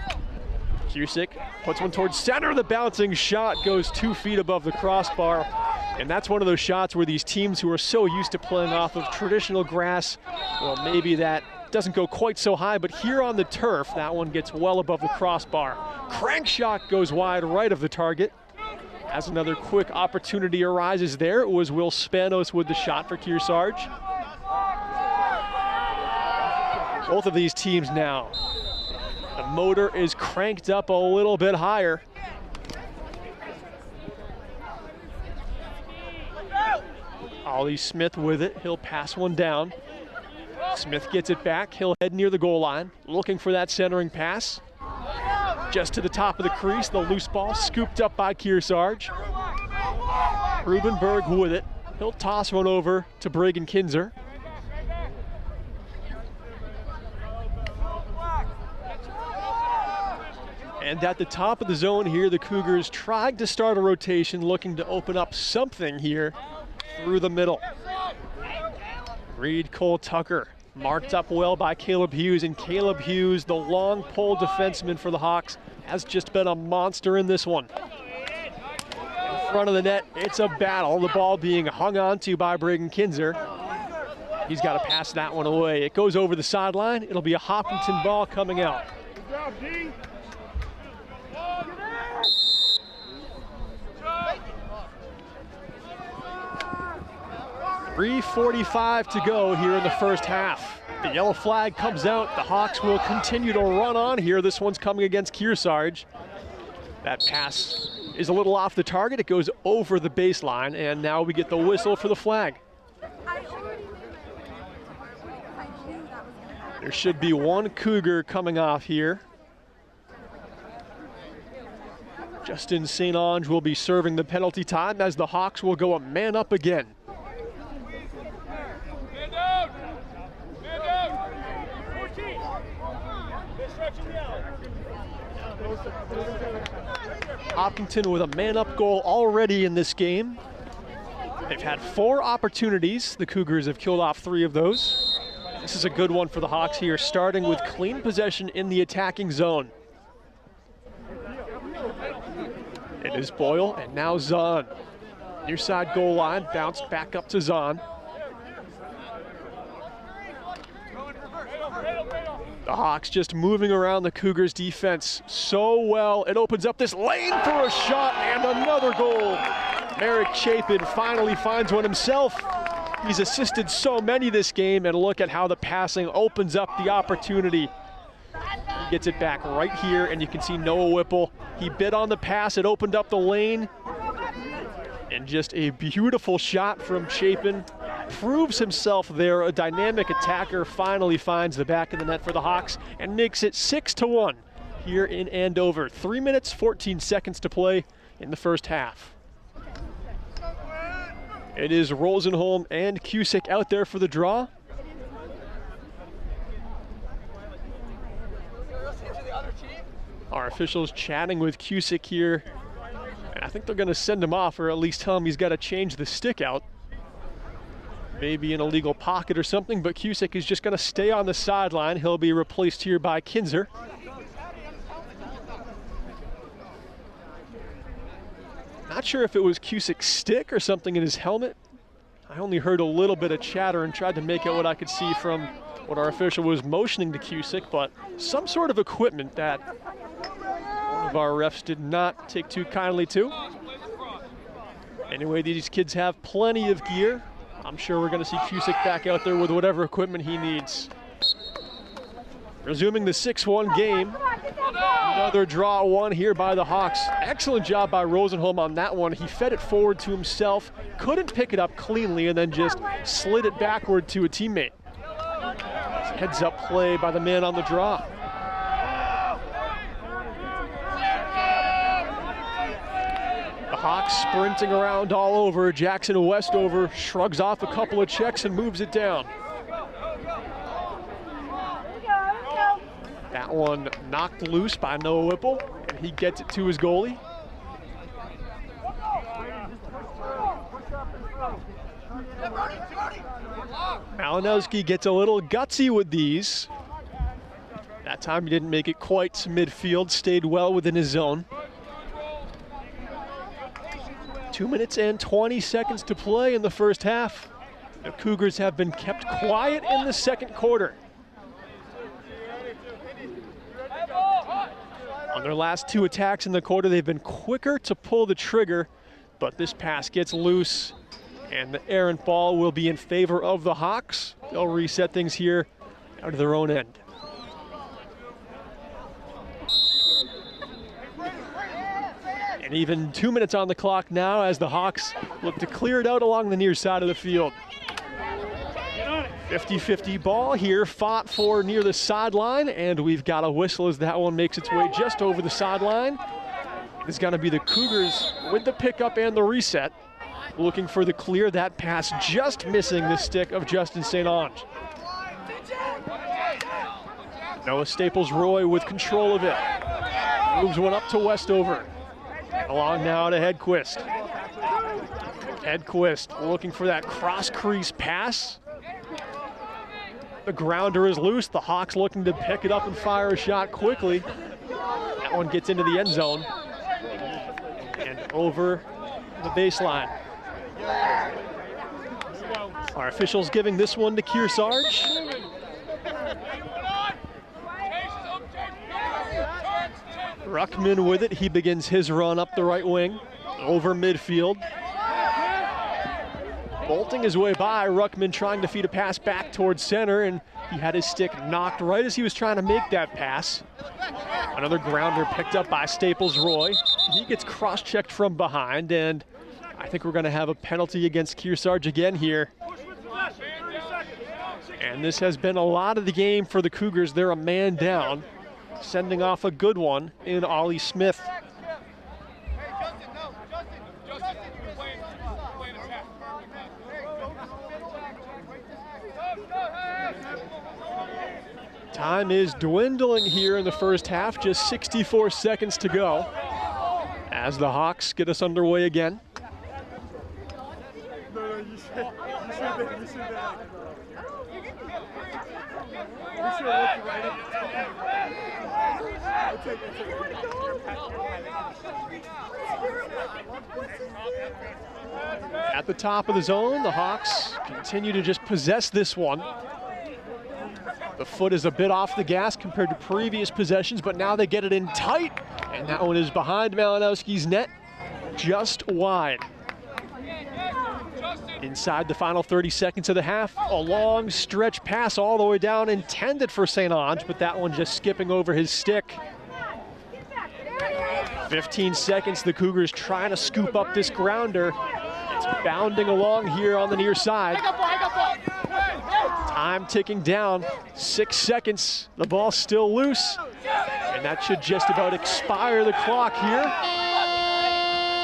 Cusick puts one towards center. The bouncing shot goes 2 feet above the crossbar. And that's one of those shots where these teams who are so used to playing off of traditional grass, well, maybe that doesn't go quite so high, but here on the turf, that one gets well above the crossbar. Crank shot goes wide right of the target. As another quick opportunity arises there, it was Will Spanos with the shot for Kearsarge. Both of these teams now, the motor is cranked up a little bit higher. Ollie Smith with it. He'll pass one down. Smith gets it back. He'll head near the goal line, looking for that centering pass. Just to the top of the crease, the loose ball scooped up by Kearsarge. Rubenberg with it. He'll toss one over to Bragan Kinzer. And at the top of the zone here, the Cougars tried to start a rotation, looking to open up something here through the middle. Reed Cole Tucker marked up well by Caleb Hughes, and Caleb Hughes, the long pole defenseman for the Hawks, has just been a monster in this one. In front of the net, it's a battle. The ball being hung on to by Bragan Kinzer. He's got to pass that one away. It goes over the sideline. It'll be a Hopkinton ball coming out. 3:45 to go here in the first half. The yellow flag comes out. The Hawks will continue to run on here. This one's coming against Kearsarge. That pass is a little off the target. It goes over the baseline, and now we get the whistle for the flag. There should be one Cougar coming off here. Justin St. Ange will be serving the penalty time as the Hawks will go a man up again. Hopkinton with a man-up goal already in this game. They've had 4 opportunities. The Cougars have killed off 3 of those. This is a good one for the Hawks here, starting with clean possession in the attacking zone. It is Boyle, and now Zahn. Near side goal line, bounced back up to Zahn. The Hawks just moving around the Cougars' defense so well. It opens up this lane for a shot and another goal. Merrick Chapin finally finds one himself. He's assisted so many this game, and look at how the passing opens up the opportunity. He gets it back right here, and you can see Noah Whipple. He bit on the pass, it opened up the lane. And just a beautiful shot from Chapin. Proves himself there, a dynamic attacker, finally finds the back of the net for the Hawks and makes it 6-1 here in Andover. 3 minutes, 14 seconds to play in the first half. It is Rosenholm and Cusick out there for the draw. Our officials chatting with Cusick here. And I think they're going to send him off, or at least tell him he's got to change the stick out. Maybe an illegal pocket or something, but Cusick is just going to stay on the sideline. He'll be replaced here by Kinzer. Not sure if it was Cusick's stick or something in his helmet. I only heard a little bit of chatter and tried to make out what I could see from what our official was motioning to Cusick, but some sort of equipment that one of our refs did not take too kindly to. Anyway, these kids have plenty of gear. I'm sure we're going to see Cusick back out there with whatever equipment he needs. Resuming the 6-1 game. Another draw one here by the Hawks. Excellent job by Rosenholm on that one. He fed it forward to himself, couldn't pick it up cleanly, and then just slid it backward to a teammate. Heads up play by the man on the draw. The Hawks sprinting around all over. Jackson Westover shrugs off a couple of checks and moves it down. That one knocked loose by Noah Whipple, and he gets it to his goalie. Malinowski gets a little gutsy with these. That time he didn't make it quite to midfield, stayed well within his zone. 2 minutes and 20 seconds to play in the first half. The Cougars have been kept quiet in the second quarter. On their last 2 attacks in the quarter, they've been quicker to pull the trigger, but this pass gets loose, and the errant ball will be in favor of the Hawks. They'll reset things here out of their own end. And And even 2 minutes on the clock now as the Hawks look to clear it out along the near side of the field. 50-50 ball here, fought for near the sideline, and we've got a whistle as that one makes its way just over the sideline. It's going to be the Cougars with the pickup and the reset, looking for the clear. That pass just missing the stick of Justin St. Ange. Noah Staples-Roy with control of it. Moves one up to Westover. Along now to Hedquist. Hedquist looking for that cross crease pass. The grounder is loose. The Hawks looking to pick it up and fire a shot quickly. That one gets into the end zone and over the baseline. Our officials giving this one to Kearsarge. Ruckman with it. He begins his run up the right wing over midfield. Bolting his way by, Ruckman trying to feed a pass back towards center, and he had his stick knocked right as he was trying to make that pass. Another grounder picked up by Staples-Roy. He gets cross-checked from behind, and I think we're going to have a penalty against Kearsarge again here. And this has been a lot of the game for the Cougars. They're a man down, sending off a good one in Ollie Smith. Time is dwindling here in the first half, just 64 seconds to go as the Hawks get us underway again. At the top of the zone, the Hawks continue to just possess this one. The foot is a bit off the gas compared to previous possessions, but now they get it in tight, and that one is behind Malinowski's net, just wide. Inside the final 30 seconds of the half, a long stretch pass all the way down, intended for St. Ange, but that one just skipping over his stick. 15 seconds, the Cougars trying to scoop up this grounder. It's bounding along here on the near side. Time ticking down, 6 seconds, the ball's still loose, and that should just about expire the clock here.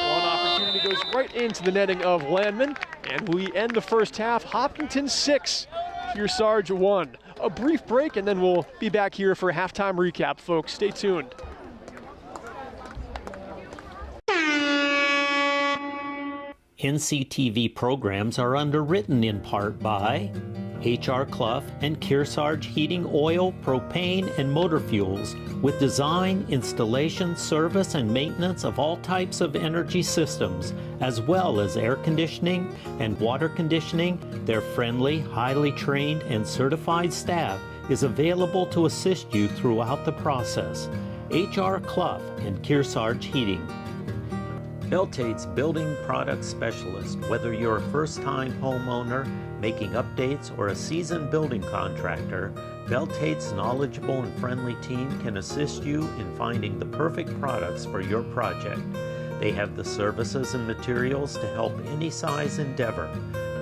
One opportunity goes right into the netting of Landman, and we end the first half, Hopkinton 6, Kearsarge 1. A brief break, and then we'll be back here for a halftime recap, folks. Stay tuned. NCTV programs are underwritten in part by H.R. Clough and Kearsarge Heating Oil, Propane, and Motor Fuels, with design, installation, service, and maintenance of all types of energy systems, as well as air conditioning and water conditioning. Their friendly, highly trained, and certified staff is available to assist you throughout the process. H.R. Clough and Kearsarge Heating. Beltate's Building Product Specialist. Whether you're a first-time homeowner, making updates, or a seasoned building contractor, Beltate's knowledgeable and friendly team can assist you in finding the perfect products for your project. They have the services and materials to help any size endeavor.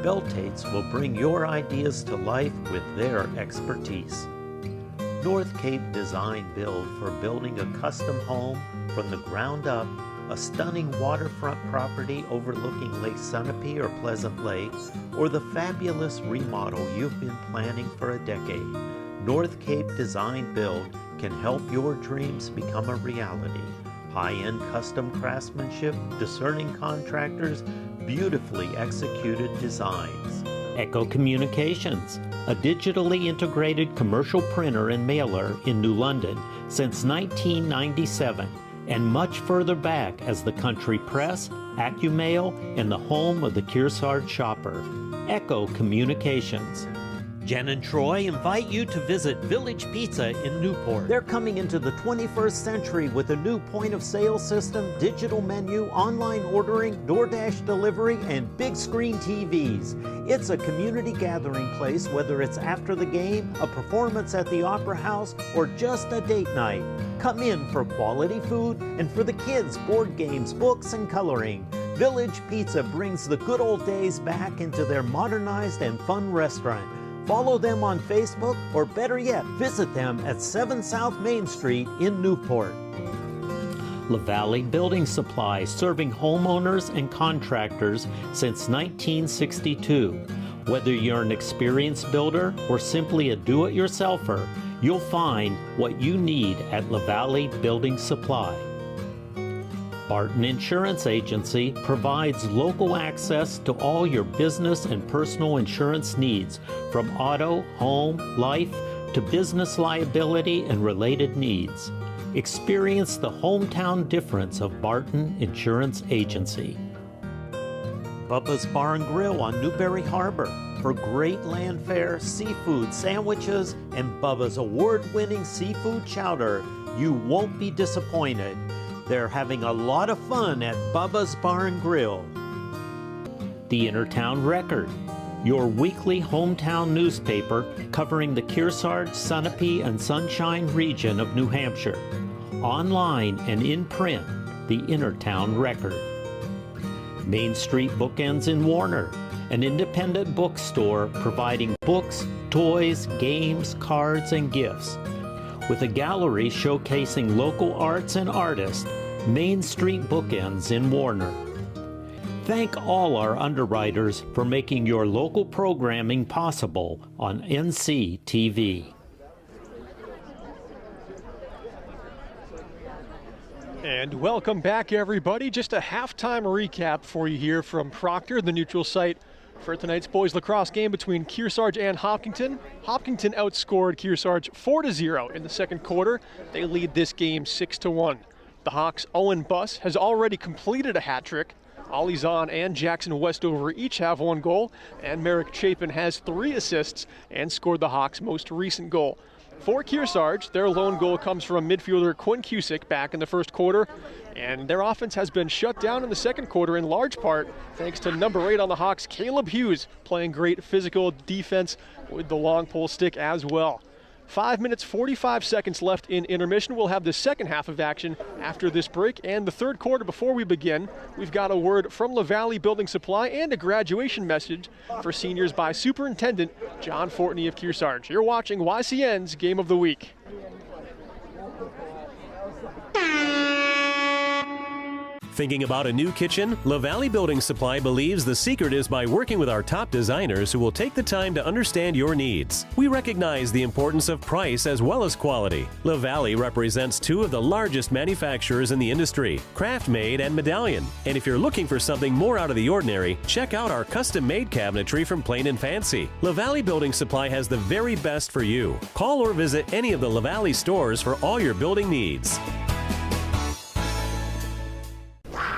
Beltate's will bring your ideas to life with their expertise. North Cape Design Build for building a custom home from the ground up, a stunning waterfront property overlooking Lake Sunapee or Pleasant Lake, or the fabulous remodel you've been planning for a decade. North Cape Design Build can help your dreams become a reality. High-end custom craftsmanship, discerning contractors, beautifully executed designs. Echo Communications, a digitally integrated commercial printer and mailer in New London since 1997. And much further back as the Country Press, AccuMail, and the home of the Kearsarge shopper. Echo Communications. Jen and Troy invite you to visit Village Pizza in Newport. They're coming into the 21st century with a new point-of-sale system, digital menu, online ordering, DoorDash delivery, and big screen TVs. It's a community gathering place, whether it's after the game, a performance at the Opera House, or just a date night. Come in for quality food and for the kids, board games, books, and coloring. Village Pizza brings the good old days back into their modernized and fun restaurant. Follow them on Facebook, or better yet, visit them at 7 South Main Street in Newport. LaValle Building Supply, serving homeowners and contractors since 1962. Whether you're an experienced builder or simply a do-it-yourselfer, you'll find what you need at LaValle Building Supply. Barton Insurance Agency provides local access to all your business and personal insurance needs, from auto, home, life, to business liability and related needs. Experience the hometown difference of Barton Insurance Agency. Bubba's Bar and Grill on Newberry Harbor for great land fare, seafood sandwiches, and Bubba's award-winning seafood chowder. You won't be disappointed. They're having a lot of fun at Bubba's Bar and Grill. The Intertown Record, your weekly hometown newspaper covering the Kearsarge, Sunapee, and Sunshine region of New Hampshire. Online and in print, the Intertown Record. Main Street Bookends in Warner, an independent bookstore providing books, toys, games, cards, and gifts. With a gallery showcasing local arts and artists, Main Street Bookends in Warner. Thank all our underwriters for making your local programming possible on NCTV. And welcome back, everybody. Just a halftime recap for you here from Proctor, the neutral site for tonight's boys lacrosse game between Kearsarge and Hopkinton. Hopkinton outscored Kearsarge 4-0 in the second quarter. They lead this game 6-1. The Hawks' Owen Buss has already completed a hat trick. Ollie Zahn and Jackson Westover each have 1 goal, and Merrick Chapin has 3 assists and scored the Hawks' most recent goal. For Kearsarge, their lone goal comes from midfielder Quinn Cusick back in the first quarter, and their offense has been shut down in the second quarter in large part thanks to number 8 on the Hawks, Caleb Hughes, playing great physical defense with the long pole stick as well. 5 minutes, 45 seconds left in intermission. We'll have the second half of action after this break, and the third quarter. Before we begin, we've got a word from LaValle Building Supply and a graduation message for seniors by Superintendent John Fortney of Kearsarge. You're watching YCN's Game of the Week. Thinking about a new kitchen? LaValle Building Supply believes the secret is by working with our top designers who will take the time to understand your needs. We recognize the importance of price as well as quality. LaValle represents 2 of the largest manufacturers in the industry, Craft Made and Medallion. And if you're looking for something more out of the ordinary, check out our custom-made cabinetry from Plain and Fancy. LaValle Building Supply has the very best for you. Call or visit any of the LaValle stores for all your building needs.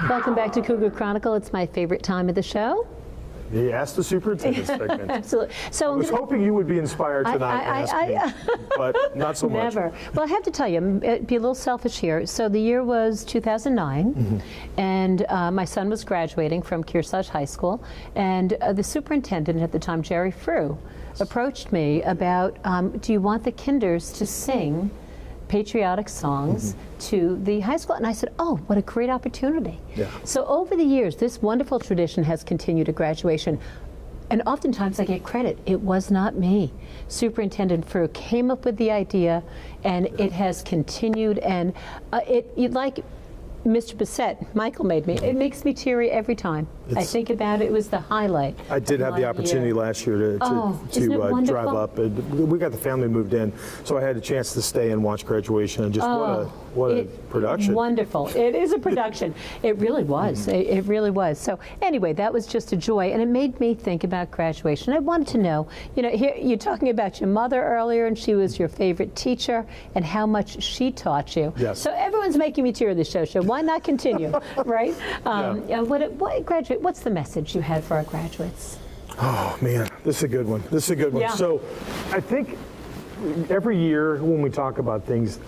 Welcome back to Cougar Chronicle. It's my favorite time of the show. He asked the superintendent segment. Absolutely. So I was hoping you would be inspired to not ask me, but not so much. Never. Well, I have to tell you, be a little selfish here. So the year was 2009, and my son was graduating from Kearsarge High School, and the superintendent at the time, Jerry Frew, approached me about, do you want the kinders to sing patriotic songs to the high school? And I said, oh, what a great opportunity. Yeah. So over the years, this wonderful tradition has continued at graduation. And oftentimes I get credit. It was not me. Superintendent Frew came up with the idea, and it has continued. And like Mr. Bissett, Michael made me. It makes me teary every time I think about it. It was the highlight. I did have the opportunity last year to drive up. We got the family moved in, so I had a chance to stay and watch graduation. And just what a production! Wonderful. It is a production. It really was. It really was. So anyway, that was just a joy, and it made me think about graduation. I wanted to know, here you're talking about your mother earlier, and she was your favorite teacher, and how much she taught you. Yes. So everyone's making me tear this show. Why not continue, right? What's the message you had for our graduates? Oh, man, this is a good one. This is a good one. Yeah. So I think every year when we talk about things,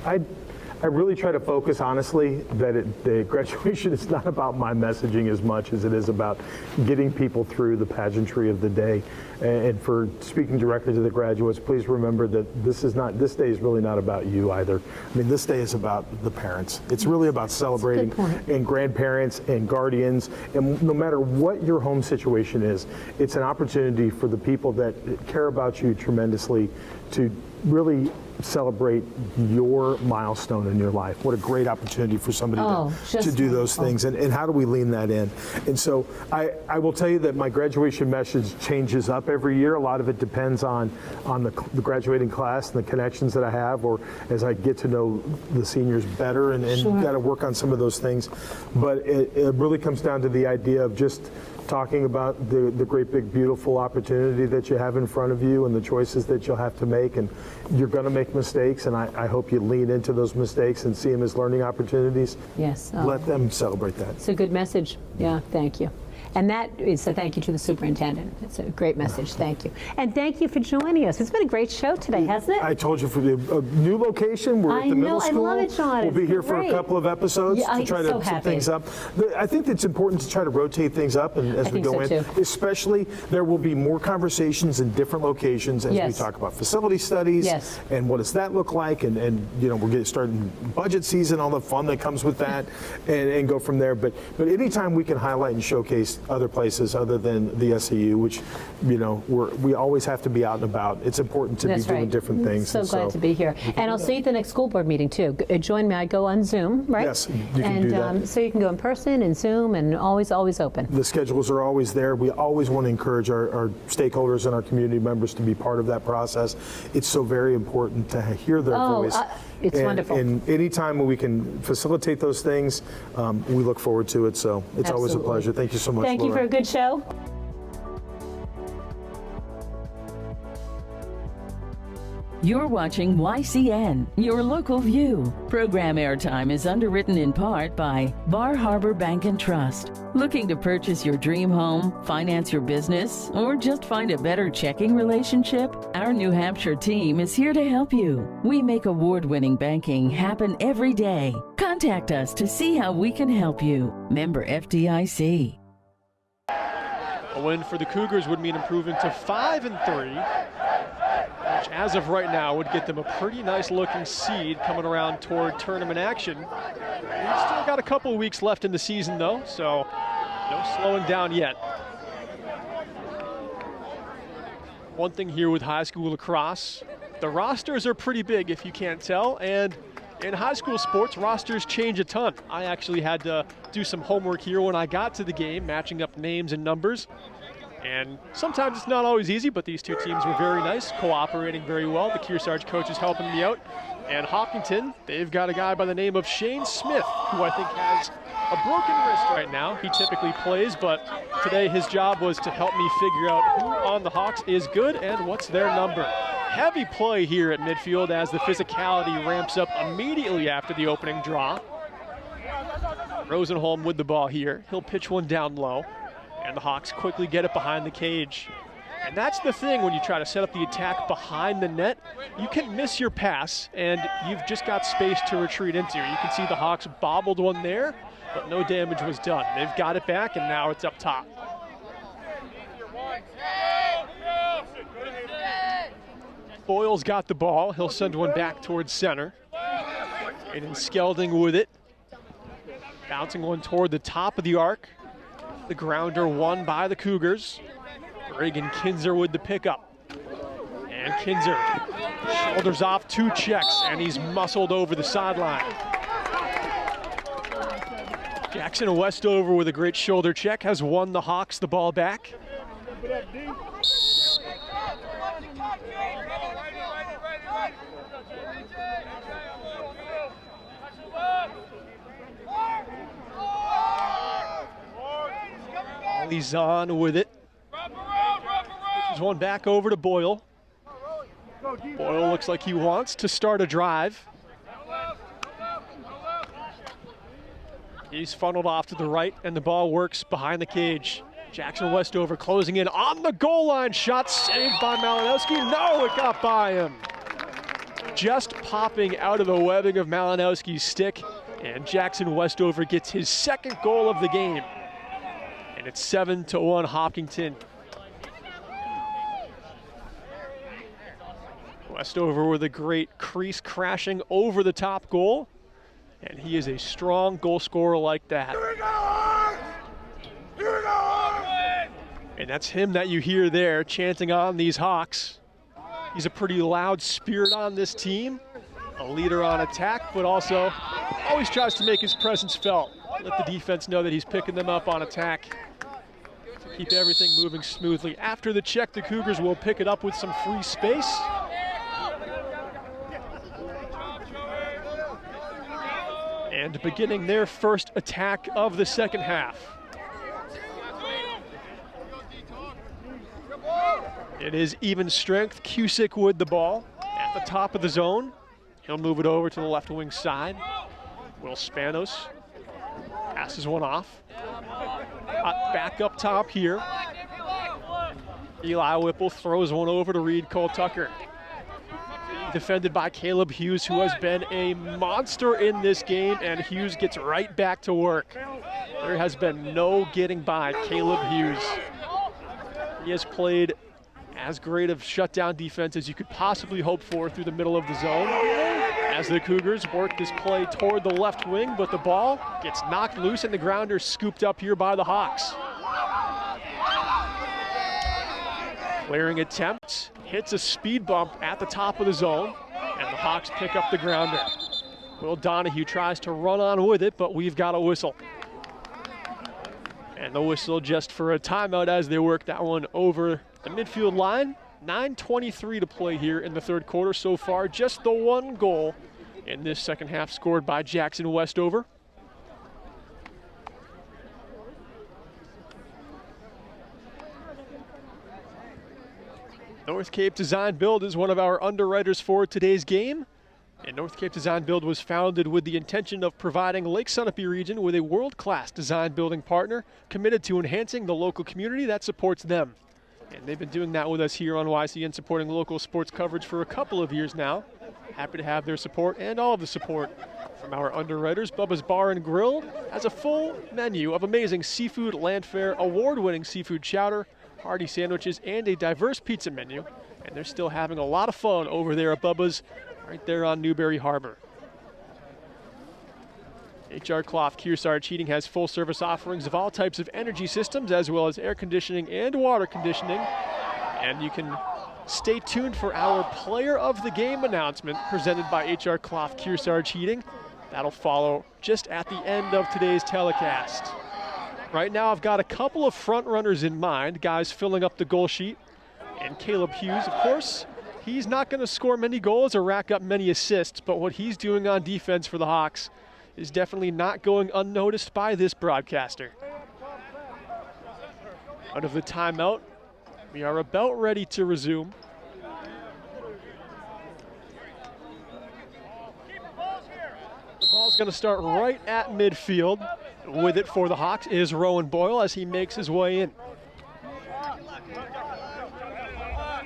I really try to focus, honestly, that the graduation is not about my messaging as much as it is about getting people through the pageantry of the day. And for speaking directly to the graduates, please remember that this day is really not about you either. I mean, this day is about the parents. It's really about celebrating and grandparents and guardians. And no matter what your home situation is, it's an opportunity for the people that care about you tremendously to really celebrate your milestone in your life. What a great opportunity for somebody to do those things. And how do we lean that in? And so I will tell you that my graduation message changes up every year. A lot of it depends on the graduating class and the connections that I have, or as I get to know the seniors better and got to work on some of those things. But it really comes down to the idea of just talking about the great big beautiful opportunity that you have in front of you and the choices that you'll have to make, and you're going to make mistakes, and I hope you lean into those mistakes and see them as learning opportunities. Yes. Let them celebrate that. It's a good message. Yeah, thank you. And that is a thank you to the superintendent. It's a great message. Thank you. And thank you for joining us. It's been a great show today, hasn't it? I told you, for the new location, we're at the middle school. I love it, John. We'll be here for a couple of episodes to try to set things up. I think it's important to try to rotate things up as we go in. Especially, there will be more conversations in different locations as we talk about facility studies and what does that look like, and we're getting started in budget season, all the fun that comes with that, and go from there. But anytime we can highlight and showcase other places other than the SEU, which we always have to be out and about. It's important to be doing different things. So glad to be here. And I'll see you at the next school board meeting too. Join me. I go on Zoom, right? Yes, you can do that. So you can go in person and Zoom, and always open. The schedules are always there. We always want to encourage our stakeholders and our community members to be part of that process. It's so very important to hear their voice. It's wonderful. And anytime when we can facilitate those things, we look forward to it. So it's always a pleasure. Thank you so much, Thank you for a good show. You're watching YCN, your local view. Program airtime is underwritten in part by Bar Harbor Bank and Trust. Looking to purchase your dream home, finance your business, or just find a better checking relationship? Our New Hampshire team is here to help you. We make award-winning banking happen every day. Contact us to see how we can help you. Member FDIC. A win for the Cougars would mean improving to 5-3. Which, as of right now, would get them a pretty nice looking seed coming around toward tournament action. We've still got a couple of weeks left in the season though, so no slowing down yet. One thing here with high school lacrosse, the rosters are pretty big if you can't tell, and in high school sports, rosters change a ton. I actually had to do some homework here when I got to the game, matching up names and numbers. And sometimes it's not always easy, but these two teams were very nice, cooperating very well. The Kearsarge coach is helping me out. And Hopkinton, they've got a guy by the name of Shane Smith, who I think has a broken wrist right now. He typically plays, but today his job was to help me figure out who on the Hawks is good and what's their number. Heavy play here at midfield as the physicality ramps up immediately after the opening draw. Rosenholm with the ball here. He'll pitch one down low. And the Hawks quickly get it behind the cage. And that's the thing when you try to set up the attack behind the net. You can miss your pass, and you've just got space to retreat into. You can see the Hawks bobbled one there, but no damage was done. They've got it back, and now it's up top. Boyle's got the ball. He'll send one back towards center. And then Skelding with it. Bouncing one toward the top of the arc. The grounder won by the Cougars. Reagan Kinzer with the pickup. And Kinzer shoulders off 2 checks, and he's muscled over the sideline. Jackson Westover with a great shoulder check has won the Hawks the ball back. He's on with it. There's one back over to Boyle. Boyle looks like he wants to start a drive. He's funneled off to the right, and the ball works behind the cage. Jackson Westover closing in on the goal line. Shot saved by Malinowski. No, it got by him. Just popping out of the webbing of Malinowski's stick. And Jackson Westover gets his second goal of the game. And it's 7-1 Hopkinton. Westover with a great crease crashing over the top goal. And he is a strong goal scorer like that. And that's him that you hear there chanting on these Hawks. He's a pretty loud spirit on this team, a leader on attack, but also always tries to make his presence felt. Let the defense know that he's picking them up on attack. Keep everything moving smoothly. After the check, the Cougars will pick it up with some free space. And beginning their first attack of the second half. It is even strength. Cusick with the ball at the top of the zone. He'll move it over to the left wing side. Will Spanos passes one off. Back up top here. Eli Whipple throws one over to Reed Cole Tucker. Defended by Caleb Hughes, who has been a monster in this game, and Hughes gets right back to work. There has been no getting by Caleb Hughes. He has played as great of shutdown defense as you could possibly hope for through the middle of the zone. As the Cougars work this play toward the left wing, but the ball gets knocked loose and the grounder scooped up here by the Hawks. Clearing attempt, hits a speed bump at the top of the zone, and the Hawks pick up the grounder. Will Donahue tries to run on with it, but we've got a whistle. And the whistle just for a timeout as they work that one over the midfield line. 9:23 to play here in the third quarter so far. Just the one goal in this second half scored by Jackson Westover. North Cape Design Build is one of our underwriters for today's game. And North Cape Design Build was founded with the intention of providing Lake Sunapee region with a world-class design building partner committed to enhancing the local community that supports them. And they've been doing that with us here on YCN, supporting local sports coverage for a couple of years now. Happy to have their support and all of the support from our underwriters. Bubba's Bar and Grill has a full menu of amazing seafood, Landfair, award-winning seafood chowder, hearty sandwiches, and a diverse pizza menu. And they're still having a lot of fun over there at Bubba's, right there on Newberry Harbor. HR Cloth Kearsarge Heating has full service offerings of all types of energy systems, as well as air conditioning and water conditioning. And you can stay tuned for our player of the game announcement presented by HR Cloth Kearsarge Heating. That'll follow just at the end of today's telecast. Right now I've got a couple of front runners in mind, guys filling up the goal sheet. And Caleb Hughes, of course, he's not going to score many goals or rack up many assists, but what he's doing on defense for the Hawks is definitely not going unnoticed by this broadcaster. Out of the timeout, we are about ready to resume. The ball's going to start right at midfield. With it for the Hawks is Rowan Boyle as he makes his way in.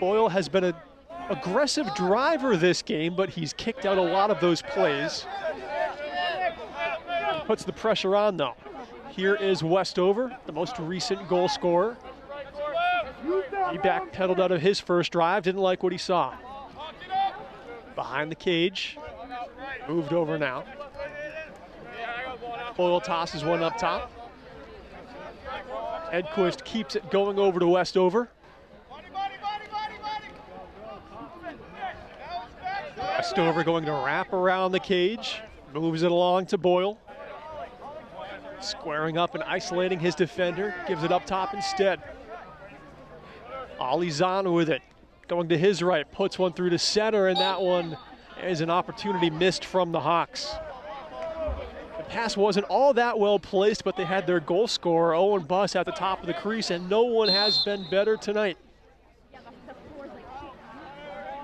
Boyle has been an aggressive driver this game, but he's kicked out a lot of those plays. Puts the pressure on, though. Here is Westover, the most recent goal scorer. He backpedaled out of his first drive, didn't like what he saw. Behind the cage, moved over now. Boyle tosses one up top. Edquist keeps it going over to Westover. Westover going to wrap around the cage, moves it along to Boyle. Squaring up and isolating his defender, gives it up top instead. Ollie Zahn with it, going to his right, puts one through to center, and that one is an opportunity missed from the Hawks. The pass wasn't all that well placed, but they had their goal scorer, Owen Buss, at the top of the crease, and no one has been better tonight.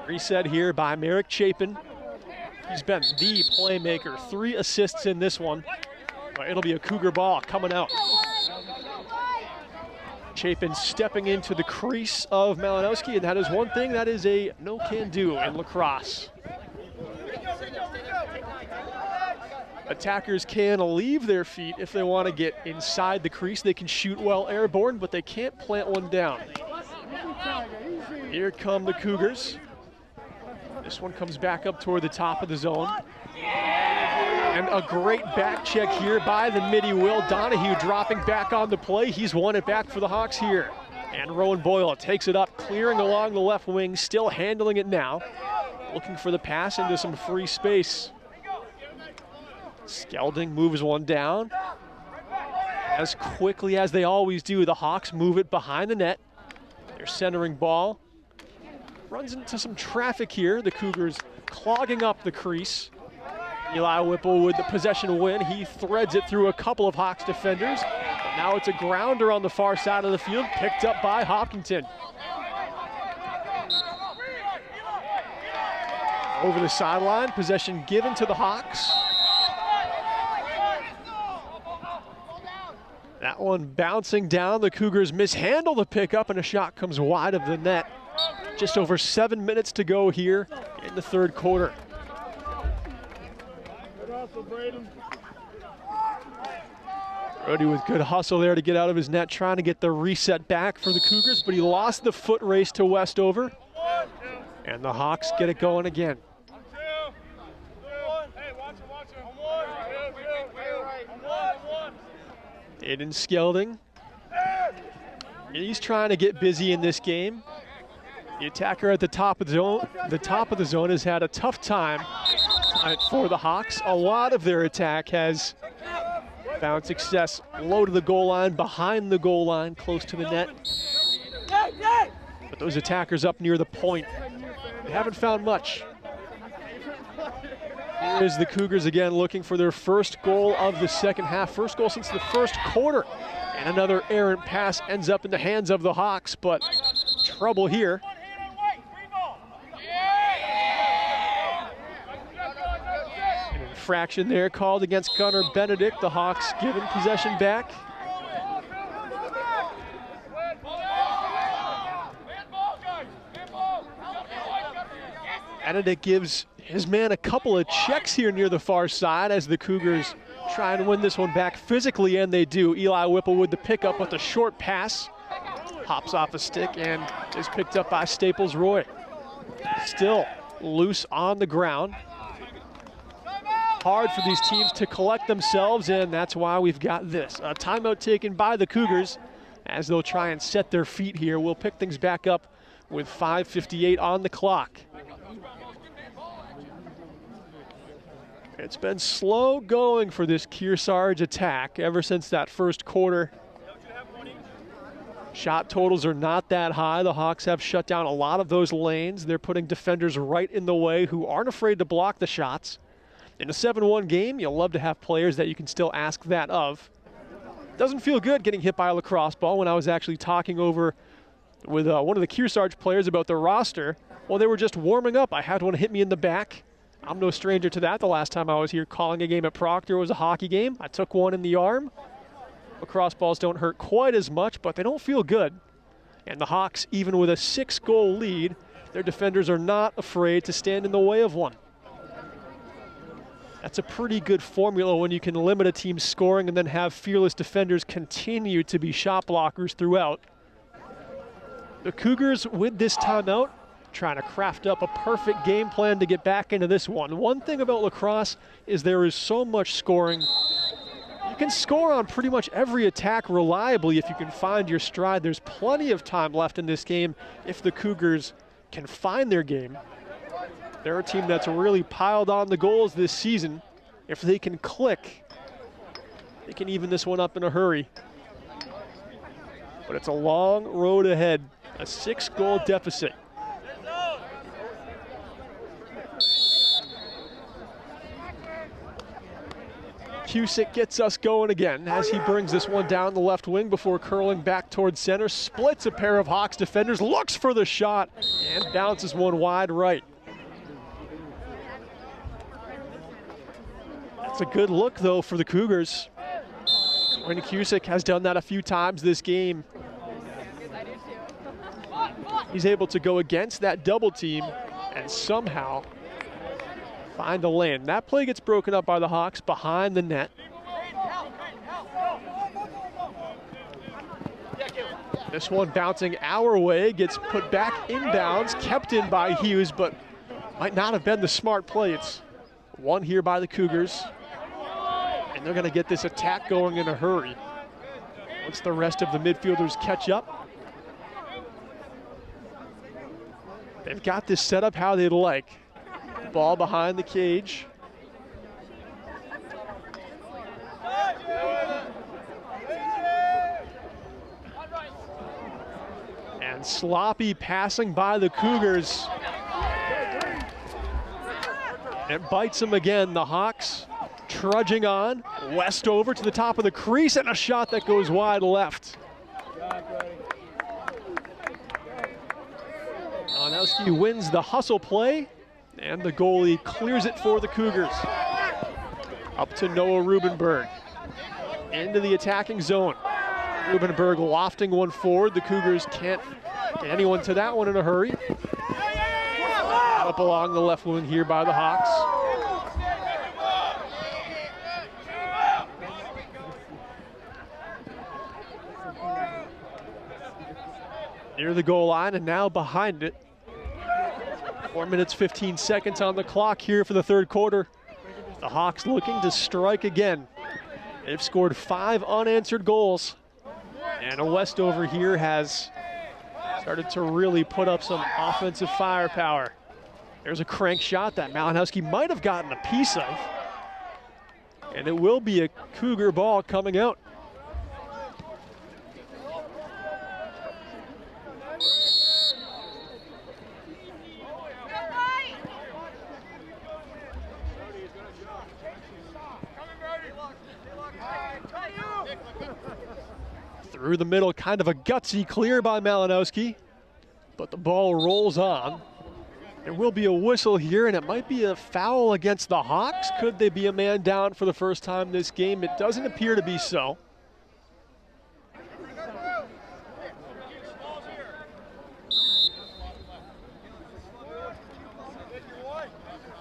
Reset here by Merrick Chapin. He's been the playmaker, 3 assists in this one. But it'll be a Cougar ball coming out. Chapin stepping into the crease of Malinowski, and that is one thing that is a no-can-do in lacrosse. Attackers can leave their feet if they want to get inside the crease. They can shoot well airborne, but they can't plant one down. Here come the Cougars. This one comes back up toward the top of the zone. And a great back check here by the midi Will Donahue, dropping back on the play. He's won it back for the Hawks here. And Rowan Boyle takes it up, clearing along the left wing, still handling it now. Looking for the pass into some free space. Skelding moves one down. As quickly as they always do, the Hawks move it behind the net. Their centering ball runs into some traffic here. The Cougars clogging up the crease. Eli Whipple with the possession win. He threads it through a couple of Hawks defenders. But now it's a grounder on the far side of the field, picked up by Hopkinton. Over the sideline, possession given to the Hawks. That one bouncing down. The Cougars mishandle the pickup, and a shot comes wide of the net. Just over 7 minutes to go here in the third quarter. Brody with good hustle there to get out of his net, trying to get the reset back for the Cougars, but he lost the foot race to Westover. And the Hawks get it going again. Aiden Skelding. He's trying to get busy in this game. The attacker at the top of the zone has had a tough time for the Hawks. A lot of their attack has found success low to the goal line, behind the goal line, close to the net. But those attackers up near the point, they haven't found much. Here is the Cougars again looking for their first goal of the second half. First goal since the first quarter. And another errant pass ends up in the hands of the Hawks, but trouble here. An infraction there called against Gunnar Benedict. The Hawks given possession back. Benedict gives his man a couple of checks here near the far side as the Cougars try and win this one back physically, and they do. Eli Whipple with the pickup with the short pass. Hops off a stick and is picked up by Staples Roy. Still loose on the ground. Hard for these teams to collect themselves, and that's why we've got this. A timeout taken by the Cougars as they'll try and set their feet here. We'll pick things back up with 5:58 on the clock. It's been slow going for this Kearsarge attack ever since that first quarter. Shot totals are not that high. The Hawks have shut down a lot of those lanes. They're putting defenders right in the way who aren't afraid to block the shots. In a 7-1 game, you'll love to have players that you can still ask that of. Doesn't feel good getting hit by a lacrosse ball. When I was actually talking over with one of the Kearsarge players about their roster, well, they were just warming up. I had one hit me in the back. I'm no stranger to that. The last time I was here calling a game at Proctor was a hockey game. I took one in the arm. Lacrosse balls don't hurt quite as much, but they don't feel good. And the Hawks, even with a 6-goal lead, their defenders are not afraid to stand in the way of one. That's a pretty good formula when you can limit a team's scoring and then have fearless defenders continue to be shot blockers throughout. The Cougars, with this timeout, trying to craft up a perfect game plan to get back into this one. One thing about lacrosse is there is so much scoring. You can score on pretty much every attack reliably if you can find your stride. There's plenty of time left in this game if the Cougars can find their game. They're a team that's really piled on the goals this season. If they can click, they can even this one up in a hurry. But it's a long road ahead, a 6-goal deficit. Cusick gets us going again as he brings this one down the left wing before curling back towards center. Splits a pair of Hawks defenders, looks for the shot, and bounces one wide right. That's a good look, though, for the Cougars. Quinn Cusick has done that a few times this game. He's able to go against that double team and somehow find a lane. That play gets broken up by the Hawks behind the net. This one bouncing our way, gets put back inbounds, kept in by Hughes, but might not have been the smart play. It's one here by the Cougars, and they're gonna get this attack going in a hurry once the rest of the midfielders catch up. They've got this set up how they'd like. Ball behind the cage. And sloppy passing by the Cougars. It bites them again. The Hawks trudging on. Westover to the top of the crease, and a shot that goes wide left. Malinowski wins the hustle play, and the goalie clears it for the Cougars. Up to Noah Rubenberg. Into the attacking zone. Rubenberg lofting one forward. The Cougars can't get anyone to that one in a hurry. Up along the left wing here by the Hawks. Near the goal line and now behind it. 4 minutes, 15 seconds on the clock here for the third quarter. The Hawks looking to strike again. They've scored 5 unanswered goals. And Westover here has started to really put up some offensive firepower. There's a crank shot that Malinowski might have gotten a piece of. And it will be a Cougar ball coming out. Through the middle, kind of a gutsy clear by Malinowski, but the ball rolls on. There will be a whistle here, and it might be a foul against the Hawks. Could they be a man down for the first time this game? It doesn't appear to be so.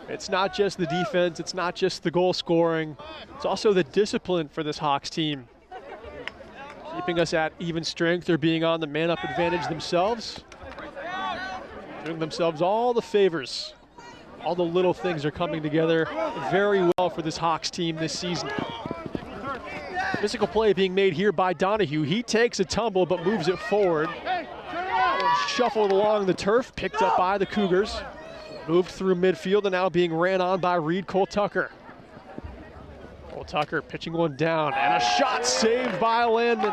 It's not just the defense, it's not just the goal scoring, it's also the discipline for this Hawks team. Keeping us at even strength or being on the man-up advantage themselves. Doing themselves all the favors. All the little things are coming together very well for this Hawks team this season. Physical play being made here by Donahue. He takes a tumble but moves it forward. Shuffled along the turf, picked up by the Cougars. Moved through midfield and now being ran on by Reed Cole-Tucker. Cole-Tucker pitching one down, and a shot saved by Landman.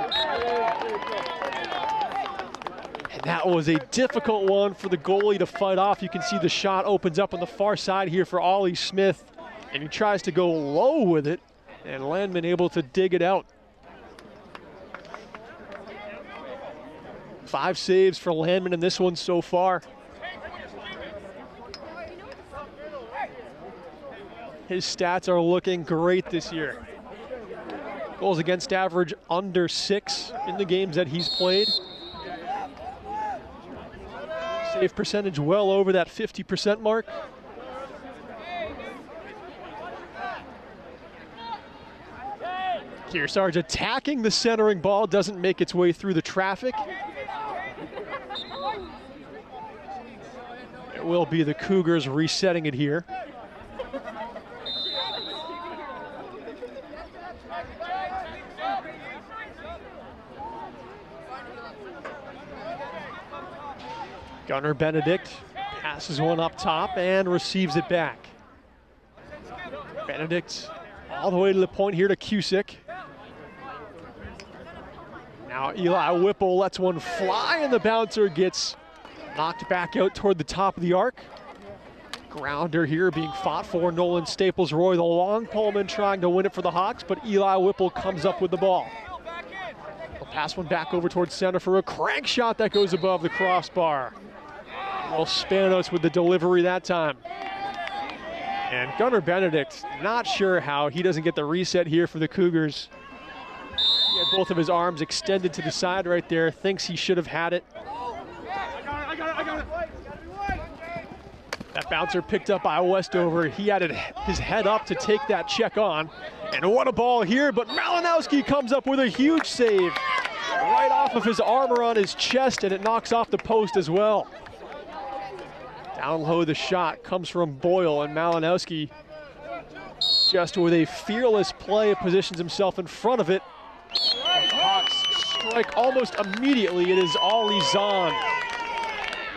And that was a difficult one for the goalie to fight off. You can see the shot opens up on the far side here for Ollie Smith, and he tries to go low with it, and Landman able to dig it out. 5 saves for Landman in this one so far. His stats are looking great this year. Goals against average under 6 in the games that he's played. Save percentage well over that 50% mark. Kearsarge attacking the centering ball, doesn't make its way through the traffic. It will be the Cougars resetting it here. Gunnar Benedict passes one up top and receives it back. Benedict all the way to the point here to Cusick. Now Eli Whipple lets one fly, and the bouncer gets knocked back out toward the top of the arc. Grounder here being fought for. Nolan Staples-Roy, the long poleman, trying to win it for the Hawks, but Eli Whipple comes up with the ball. He'll pass one back over towards center for a crank shot that goes above the crossbar. Well, Spanos with the delivery that time. And Gunnar Benedict, not sure how he doesn't get the reset here for the Cougars. He had both of his arms extended to the side right there, thinks he should have had it. That bouncer picked up by Westover. He had his head up to take that check on. And what a ball here, but Malinowski comes up with a huge save. Right off of his armor on his chest, and it knocks off the post as well. Down low, the shot comes from Boyle, and Malinowski, just with a fearless play, positions himself in front of it. The Hawks strike almost immediately. It is Ollie Zahn.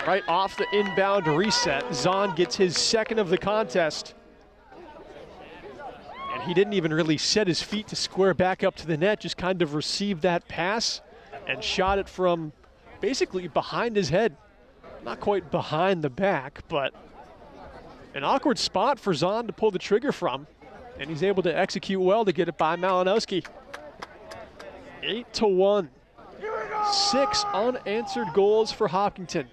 Right off the inbound reset, Zahn gets his second of the contest. And he didn't even really set his feet to square back up to the net, just kind of received that pass and shot it from basically behind his head. Not quite behind the back, but an awkward spot for Zahn to pull the trigger from. And he's able to execute well to get it by Malinowski. 8-1. 6 unanswered goals for Hopkinton.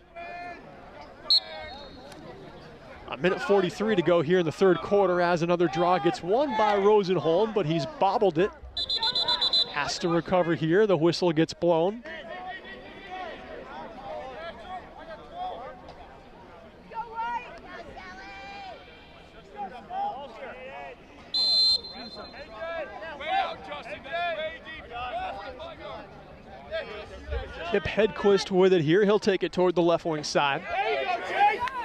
A minute 43 to go here in the third quarter as another draw gets won by Rosenholm, but he's bobbled it. Has to recover here. The whistle gets blown. Kip Hedquist with it here. He'll take it toward the left wing side.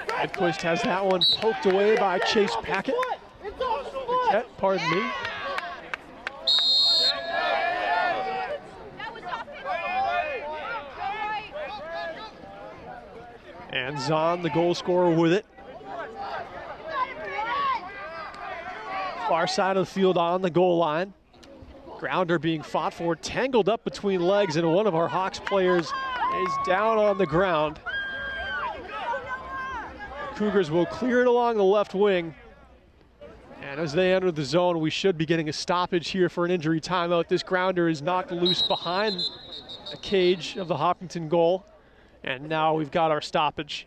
Hedquist has that one poked away by Chase Paquette. Pardon me. And Zahn, the goal scorer, with it. Far side of the field on the goal line. Grounder being fought for, tangled up between legs, and one of our Hawks players is down on the ground. The Cougars will clear it along the left wing. And as they enter the zone, we should be getting a stoppage here for an injury timeout. This grounder is knocked loose behind the cage of the Hopkinton goal. And now we've got our stoppage.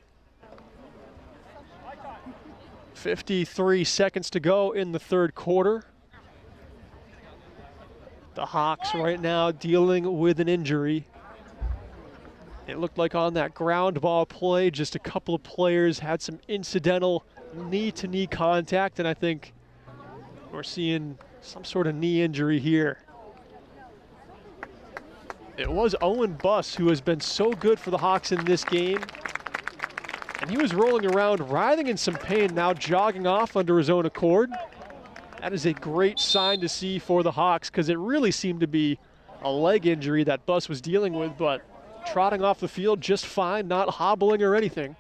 53 seconds to go in the third quarter. The Hawks right now dealing with an injury. It looked like on that ground ball play, just a couple of players had some incidental knee-to-knee contact, and I think we're seeing some sort of knee injury here. It was Owen Buss who has been so good for the Hawks in this game. And he was rolling around, writhing in some pain, now jogging off under his own accord. That is a great sign to see for the Hawks, because it really seemed to be a leg injury that Buss was dealing with, but trotting off the field just fine, not hobbling or anything.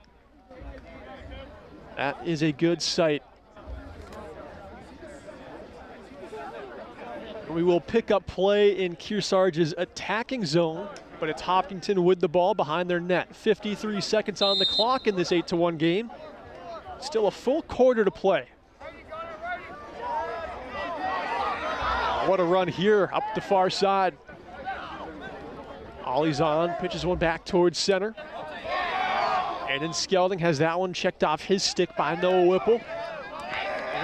That is a good sight. We will pick up play in Kearsarge's attacking zone, but it's Hopkinton with the ball behind their net. 53 seconds on the clock in this 8-1 game. Still a full quarter to play. What a run here up the far side. Ollie Zahn pitches one back towards center. And then Skelding has that one checked off his stick by Noah Whipple.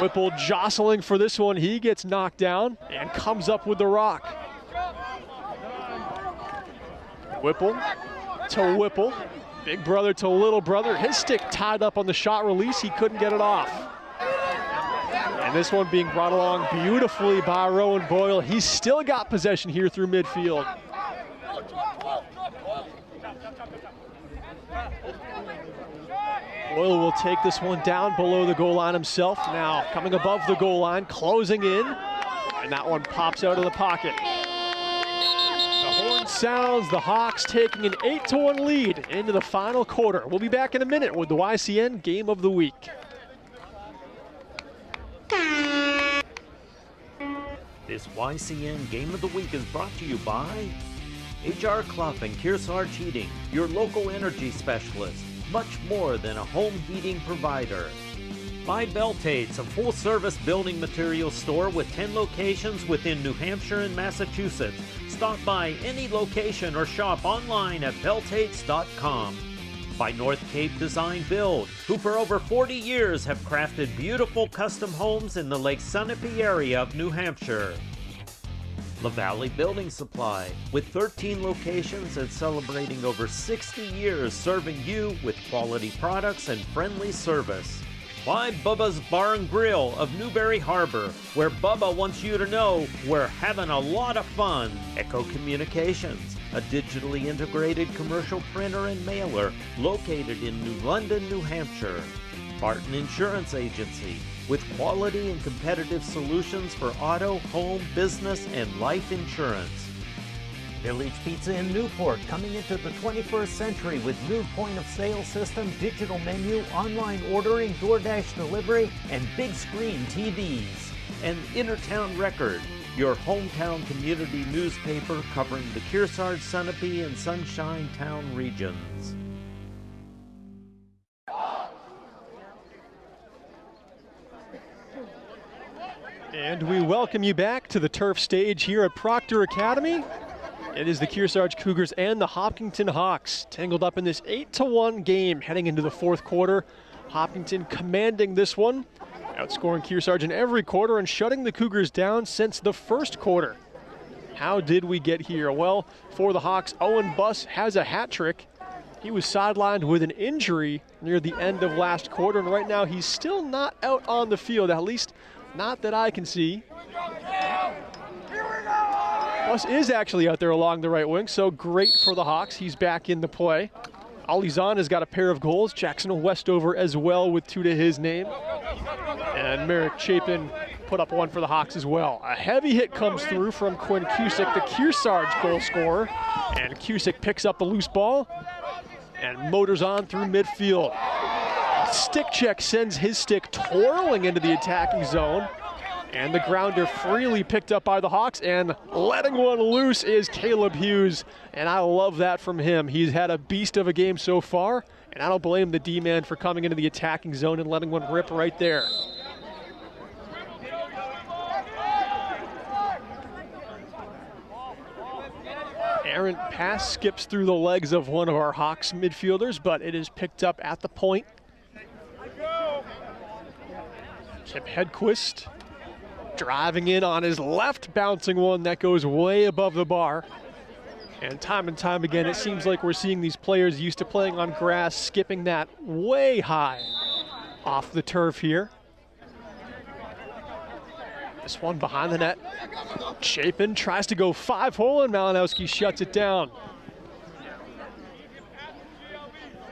Whipple jostling for this one. He gets knocked down and comes up with the rock. Whipple to Whipple. Big brother to little brother. His stick tied up on the shot release. He couldn't get it off. And this one being brought along beautifully by Rowan Boyle. He's still got possession here through midfield. Boyle will take this one down below the goal line himself. Now coming above the goal line, closing in. And that one pops out of the pocket. The horn sounds, the Hawks taking an 8-1 lead into the final quarter. We'll be back in a minute with the YCN Game of the Week. This YCN Game of the Week is brought to you by HR Clough and Kearsarge Heating, your local energy specialist, much more than a home heating provider. By Beltates, a full-service building materials store with 10 locations within New Hampshire and Massachusetts. Stop by any location or shop online at beltates.com. By North Cape Design Build, who for over 40 years have crafted beautiful custom homes in the Lake Sunapee area of New Hampshire. La Valley Building Supply, with 13 locations and celebrating over 60 years serving you with quality products and friendly service. by Bubba's Bar and Grill of Newberry Harbor, where Bubba wants you to know we're having a lot of fun. Echo Communications, a digitally integrated commercial printer and mailer located in New London, New Hampshire. Barton Insurance Agency, with quality and competitive solutions for auto, home, business, and life insurance. Village Pizza in Newport, coming into the 21st century with new point-of-sale system, digital menu, online ordering, DoorDash delivery, and big screen TVs. And Innertown Record, your hometown community newspaper covering the Kearsarge, Sunapee, and Sunshine Town regions. And we welcome you back to the turf stage here at Proctor Academy. It is the Kearsarge Cougars and the Hopkinton Hawks tangled up in this 8-1 game heading into the fourth quarter. Hopkinton commanding this one, outscoring Kearsarge in every quarter and shutting the Cougars down since the first quarter. How did we get here? Well, for the Hawks, Owen Buss has a hat trick. He was sidelined with an injury near the end of last quarter, and right now he's still not out on the field, at least not that I can see. Buss is actually out there along the right wing, so great for the Hawks. He's back in the play. Ali Zahn has got a pair of goals. Jackson Westover as well with 2 to his name. And Merrick Chapin put up 1 for the Hawks as well. A heavy hit comes through from Quinn Cusick, the Kearsarge goal scorer. And Cusick picks up the loose ball and motors on through midfield. Stick check sends his stick twirling into the attacking zone. And the grounder freely picked up by the Hawks, and letting one loose is Caleb Hughes, and I love that from him. He's had a beast of a game so far, and I don't blame the D-man for coming into the attacking zone and letting one rip right there. Errant pass skips through the legs of one of our Hawks midfielders, but it is picked up at the point. Chip Hedquist driving in on his left, bouncing one that goes way above the bar. And time again, it seems like we're seeing these players used to playing on grass, skipping that way high off the turf here. This one behind the net. Chapin tries to go 5-hole, and Malinowski shuts it down.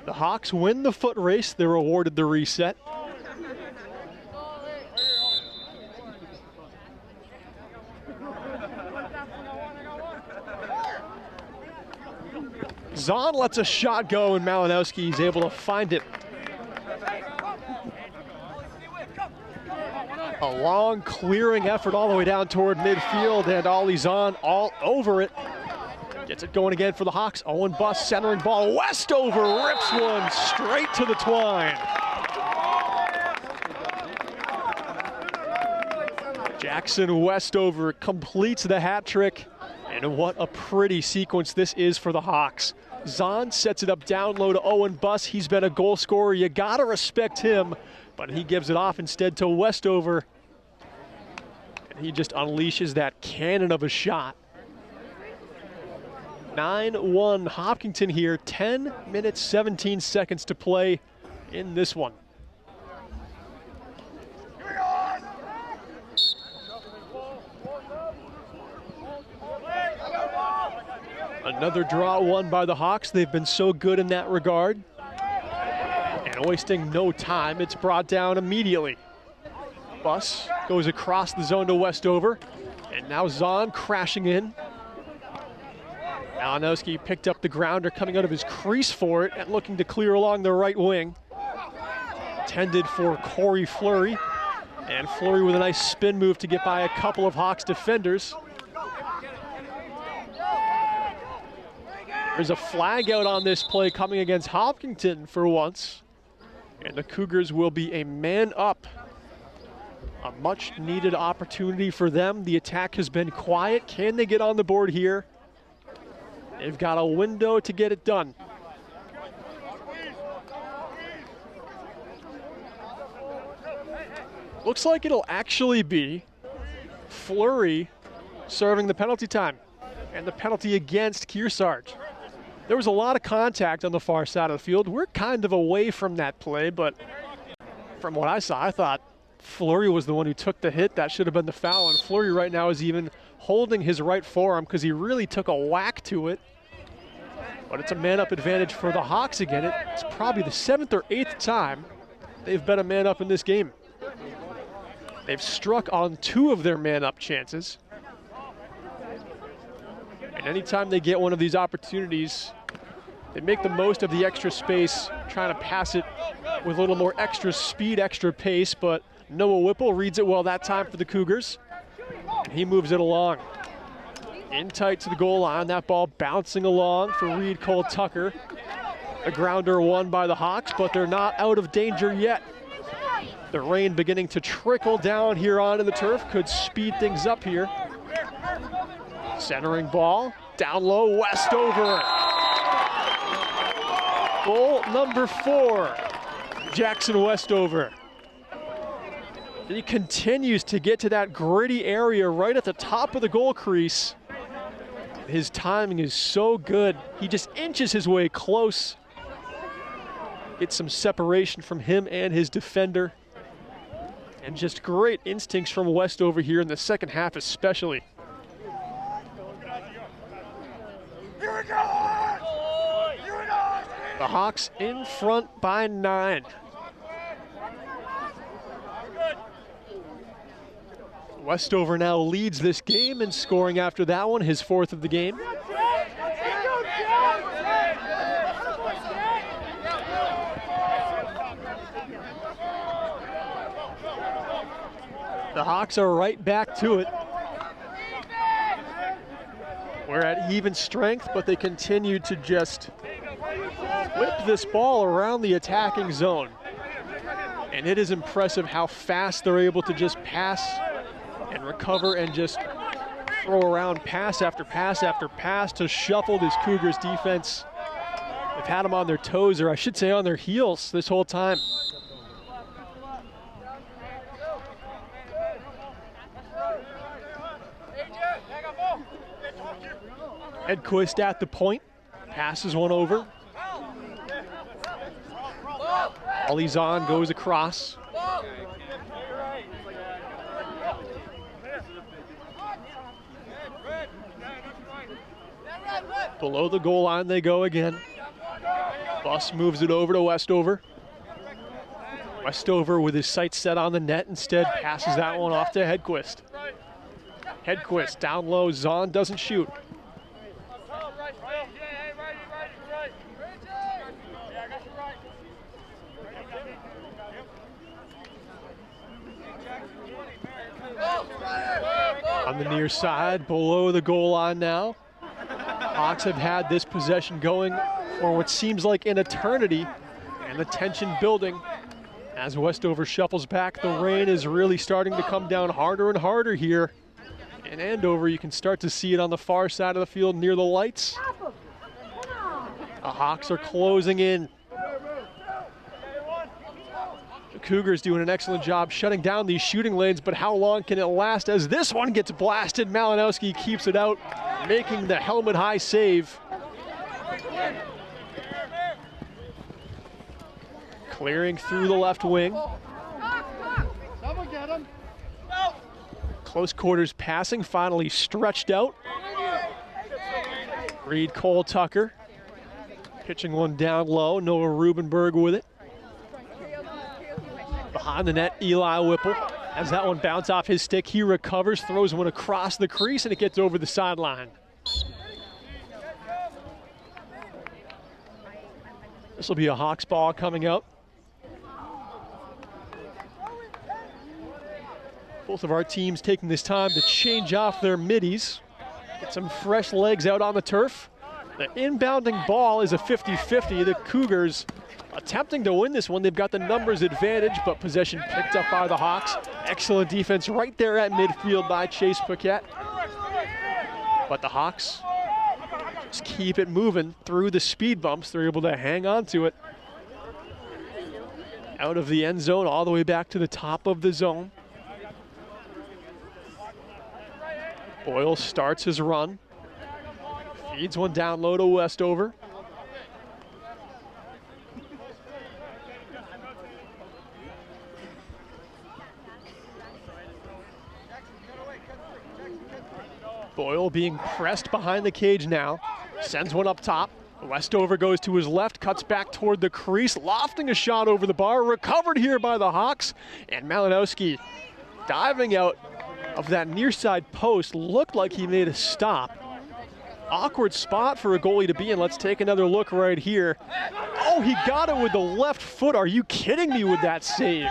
The Hawks win the foot race. They're awarded the reset. Zahn lets a shot go, and Malinowski is able to find it. A long clearing effort all the way down toward midfield, and Ali Zahn all over it. Gets it going again for the Hawks. Owen Buss centering ball. Westover rips one straight to the twine. Jackson Westover completes the hat trick, and what a pretty sequence this is for the Hawks. Zahn sets it up down low to Owen Buss. He's been a goal scorer. You gotta respect him, but he gives it off instead to Westover. And he just unleashes that cannon of a shot. 9-1 Hopkinton here, 10 minutes, 17 seconds to play in this one. Another draw won by the Hawks. They've been so good in that regard. And wasting no time, it's brought down immediately. Buss goes across the zone to Westover. And now Zahn crashing in. Malinowski picked up the grounder coming out of his crease for it and looking to clear along the right wing. Intended for Corey Fleury. And Fleury with a nice spin move to get by a couple of Hawks defenders. There's a flag out on this play coming against Hopkinton for once. And the Cougars will be a man up. A much needed opportunity for them. The attack has been quiet. Can they get on the board here? They've got a window to get it done. Looks like it'll actually be Fleury serving the penalty time. And the penalty against Kearsarge. There was a lot of contact on the far side of the field. We're kind of away from that play, but From what I saw, I thought Fleury was the one who took the hit. That should have been the foul, and Fleury right now is even holding his right forearm because he really took a whack to it. But it's a man-up advantage for the Hawks again. It's probably the 7th or 8th time they've been a man-up in this game. They've struck on 2 of their man-up chances. And anytime they get one of these opportunities, they make the most of the extra space, trying to pass it with a little more extra speed, extra pace, but Noah Whipple reads it well that time for the Cougars. And he moves it along. In tight to the goal line, that ball bouncing along for Reed Cole Tucker. A grounder won by the Hawks, but they're not out of danger yet. The rain beginning to trickle down here onto the turf could speed things up here. Centering ball, down low, Westover. Goal number 4, Jackson Westover. He continues to get to that gritty area right at the top of the goal crease. His timing is so good. He just inches his way close. Gets some separation from him and his defender. And just great instincts from Westover here in the second half especially. The Hawks in front by 9. Westover now leads this game in scoring after that one, his 4th of the game. The Hawks are right back to it. We're at even strength, but they continue to just whip this ball around the attacking zone. And it is impressive how fast they're able to just pass and recover and just throw around pass after pass after pass to shuffle this Cougars defense. They've had them on their toes, or I should say on their heels this whole time. Edquist at the point, passes one over. All he's on, goes across. Below the goal line they go again. Buss moves it over to Westover. Westover with his sights set on the net, instead passes that one off to Hedquist. Hedquist down low, Zahn doesn't shoot. On the near side, below the goal line now. Hawks have had this possession going for what seems like an eternity, and the tension building. As Westover shuffles back, the rain is really starting to come down harder and harder here. In Andover, you can start to see it on the far side of the field near the lights. The Hawks are closing in. The Cougars doing an excellent job shutting down these shooting lanes, but how long can it last as this one gets blasted? Malinowski keeps it out, making the helmet-high save. Clearing through the left wing. Close quarters passing, finally stretched out. Reed Cole Tucker pitching one down low. Noah Rubenberg with it. Behind the net, Eli Whipple. As that one bounce off his stick, he recovers, throws one across the crease, and it gets over the sideline. This will be a Hawks ball coming up. Both of our teams taking this time to change off their middies, get some fresh legs out on the turf. The inbounding ball is a 50-50. The Cougars attempting to win this one. They've got the numbers advantage, but possession picked up by the Hawks. Excellent defense right there at midfield by Chase Paquette. But the Hawks just keep it moving through the speed bumps. They're able to hang on to it. Out of the end zone, all the way back to the top of the zone. Boyle starts his run. Feeds one down low to Westover. Boyle being pressed behind the cage now. Sends one up top. Westover goes to his left, cuts back toward the crease, lofting a shot over the bar. Recovered here by the Hawks. And Malinowski diving out of that near side post. Looked like he made a stop. Awkward spot for a goalie to be in. Let's take another look right here. Oh, he got it with the left foot. Are you kidding me with that save?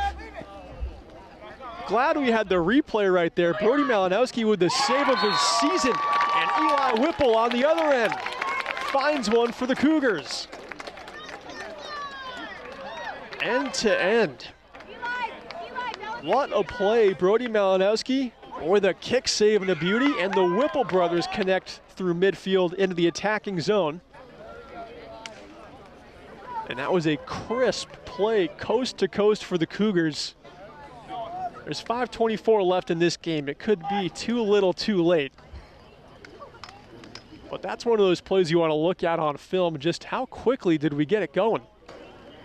Glad we had the replay right there. Brody Malinowski with the save of his season. And Eli Whipple on the other end finds one for the Cougars. End to end. What a play. Brody Malinowski with a kick save and a beauty, and the Whipple brothers connect through midfield into the attacking zone. And that was a crisp play coast to coast for the Cougars. There's 5:24 left in this game. It could be too little too late. But that's one of those plays you want to look at on film. Just how quickly did we get it going?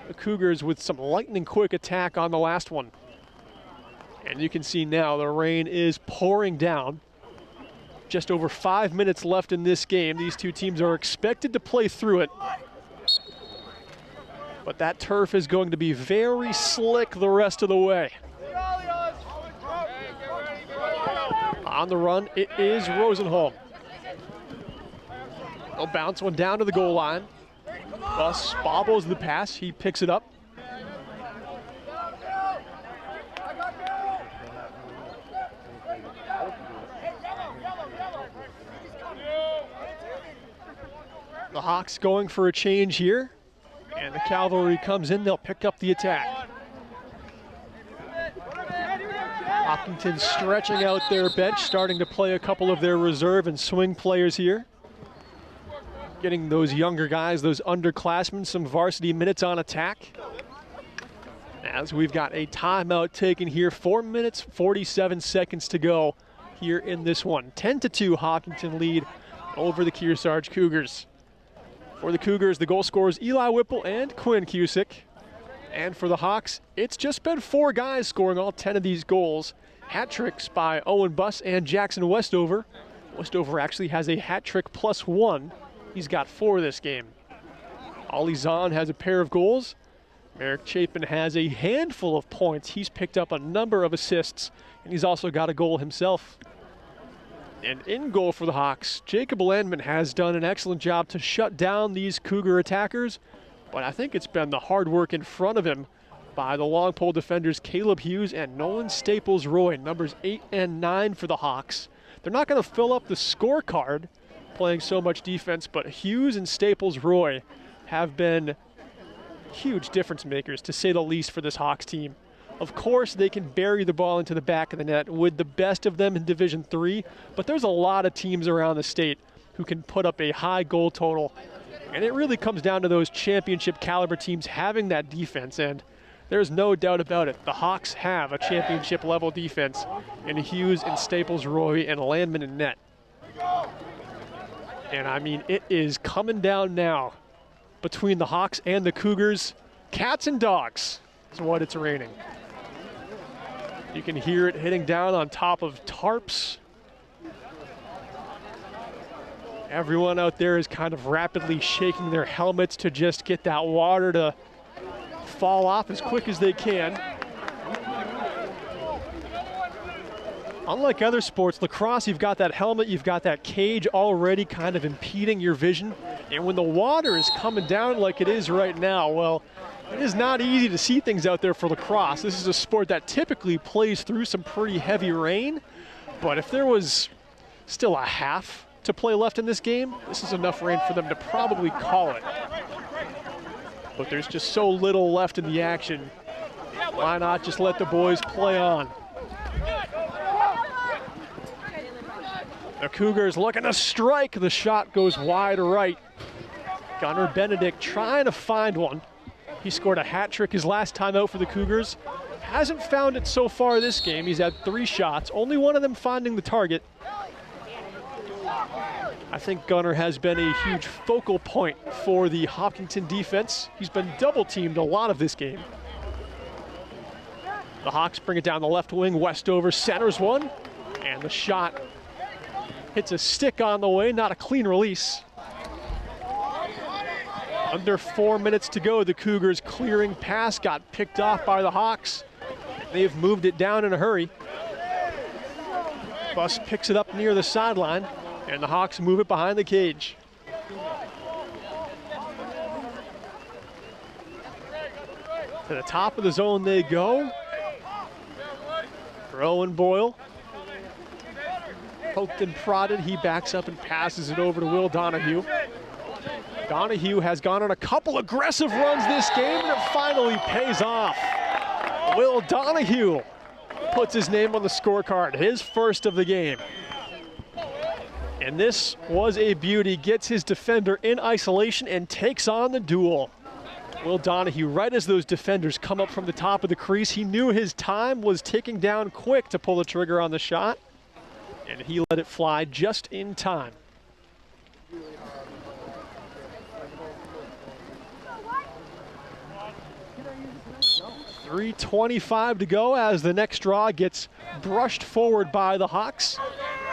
The Cougars with some lightning quick attack on the last one. And you can see now the rain is pouring down. Just over 5 minutes left in this game. These two teams are expected to play through it. But that turf is going to be very slick the rest of the way. On the run, it is Rosenholm. He'll bounce one down to the goal line. Bus bobbles the pass, he picks it up. The Hawks going for a change here, and the Cavalry comes in, they'll pick up the attack. Hopkinton stretching out their bench, starting to play a couple of their reserve and swing players here. Getting those younger guys, those underclassmen, some varsity minutes on attack. As we've got a timeout taken here, 4 minutes, 47 seconds to go here in this one. 10-2 Hopkinton lead over the Kearsarge Cougars. For the Cougars, the goal scorers Eli Whipple and Quinn Cusick. And for the Hawks, it's just been 4 guys scoring all 10 of these goals. Hat tricks by Owen Buss and Jackson Westover. Westover actually has a hat trick +1. He's got 4 this game. Ollie Zahn has a pair of goals. Merrick Chapin has a handful of points. He's picked up a number of assists, and he's also got a goal himself. And in goal for the Hawks, Jacob Landman has done an excellent job to shut down these Cougar attackers, but I think it's been the hard work in front of him by the long pole defenders Caleb Hughes and Nolan Staples-Roy, numbers 8 and 9 for the Hawks. They're not going to fill up the scorecard playing so much defense, but Hughes and Staples-Roy have been huge difference makers, to say the least, for this Hawks team. Of course, they can bury the ball into the back of the net with the best of them in Division III, but there's a lot of teams around the state who can put up a high goal total. And it really comes down to those championship caliber teams having that defense, and there's no doubt about it. The Hawks have a championship level defense in Hughes and Staples-Roy and Landman in net. And I mean, it is coming down now between the Hawks and the Cougars. Cats and dogs is what it's raining. You can hear it hitting down on top of tarps. Everyone out there is kind of rapidly shaking their helmets to just get that water to fall off as quick as they can. Unlike other sports, lacrosse, you've got that helmet, you've got that cage already kind of impeding your vision. And when the water is coming down like it is right now, well, it is not easy to see things out there for lacrosse. This is a sport that typically plays through some pretty heavy rain. But if there was still a half to play left in this game, this is enough rain for them to probably call it. But there's just so little left in the action. Why not just let the boys play on? The Cougars looking to strike. The shot goes wide right. Gunnar Benedict trying to find one. He scored a hat trick his last time out for the Cougars. Hasn't found it so far this game. He's had 3 shots, only one of them finding the target. I think Gunnar has been a huge focal point for the Hopkinton defense. He's been double teamed a lot of this game. The Hawks bring it down the left wing. Westover centers one, and the shot Hits a stick on the way, not a clean release. Under 4 minutes to go, the Cougars clearing pass got picked off by the Hawks. They've moved it down in a hurry. Bus picks it up near the sideline, and the Hawks move it behind the cage. To the top of the zone they go. Farrell and Boyle. Poked and prodded, he backs up and passes it over to Will Donahue. Donahue has gone on a couple aggressive runs this game, and it finally pays off. Will Donahue puts his name on the scorecard, his first of the game. And this was a beauty, gets his defender in isolation and takes on the duel. Will Donahue, right as those defenders come up from the top of the crease, he knew his time was ticking down quick to pull the trigger on the shot, and he let it fly just in time. .325 to go as the next draw gets brushed forward by the Hawks.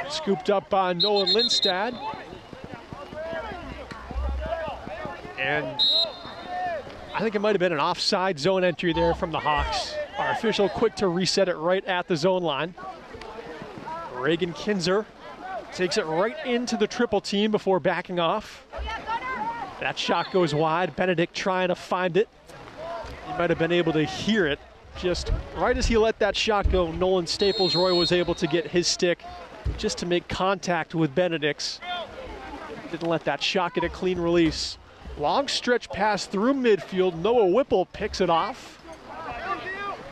Scooped up by Nolan Lindstad. And I think it might have been an offside zone entry there from the Hawks. Our official quick to reset it right at the zone line. Reagan Kinzer takes it right into the triple team before backing off. That shot goes wide. Benedict trying to find it. He might have been able to hear it. Just right as he let that shot go, Nolan Staples-Roy was able to get his stick just to make contact with Benedict's. Didn't let that shot get a clean release. Long stretch pass through midfield. Noah Whipple picks it off.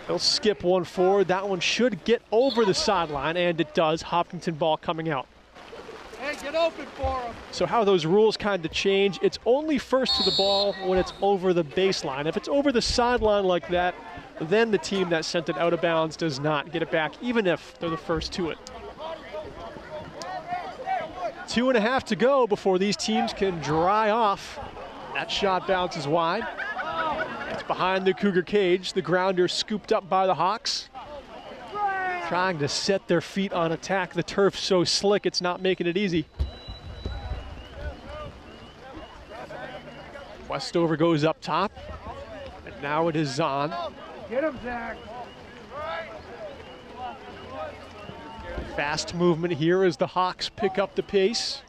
He'll skip one forward. That one should get over the sideline, and it does. Hopkinton ball coming out. Hey, get open for him. So how those rules kind of change, it's only first to the ball when it's over the baseline. If it's over the sideline like that, then the team that sent it out of bounds does not get it back, even if they're the first to it. 2.5 to go before these teams can dry off. That shot bounces wide. It's behind the Cougar cage. The grounder scooped up by the Hawks. Trying to set their feet on attack. The turf's so slick, it's not making it easy. Westover goes up top, and now it is Zahn. Get him, Zach. Fast movement here as the Hawks pick up the pace.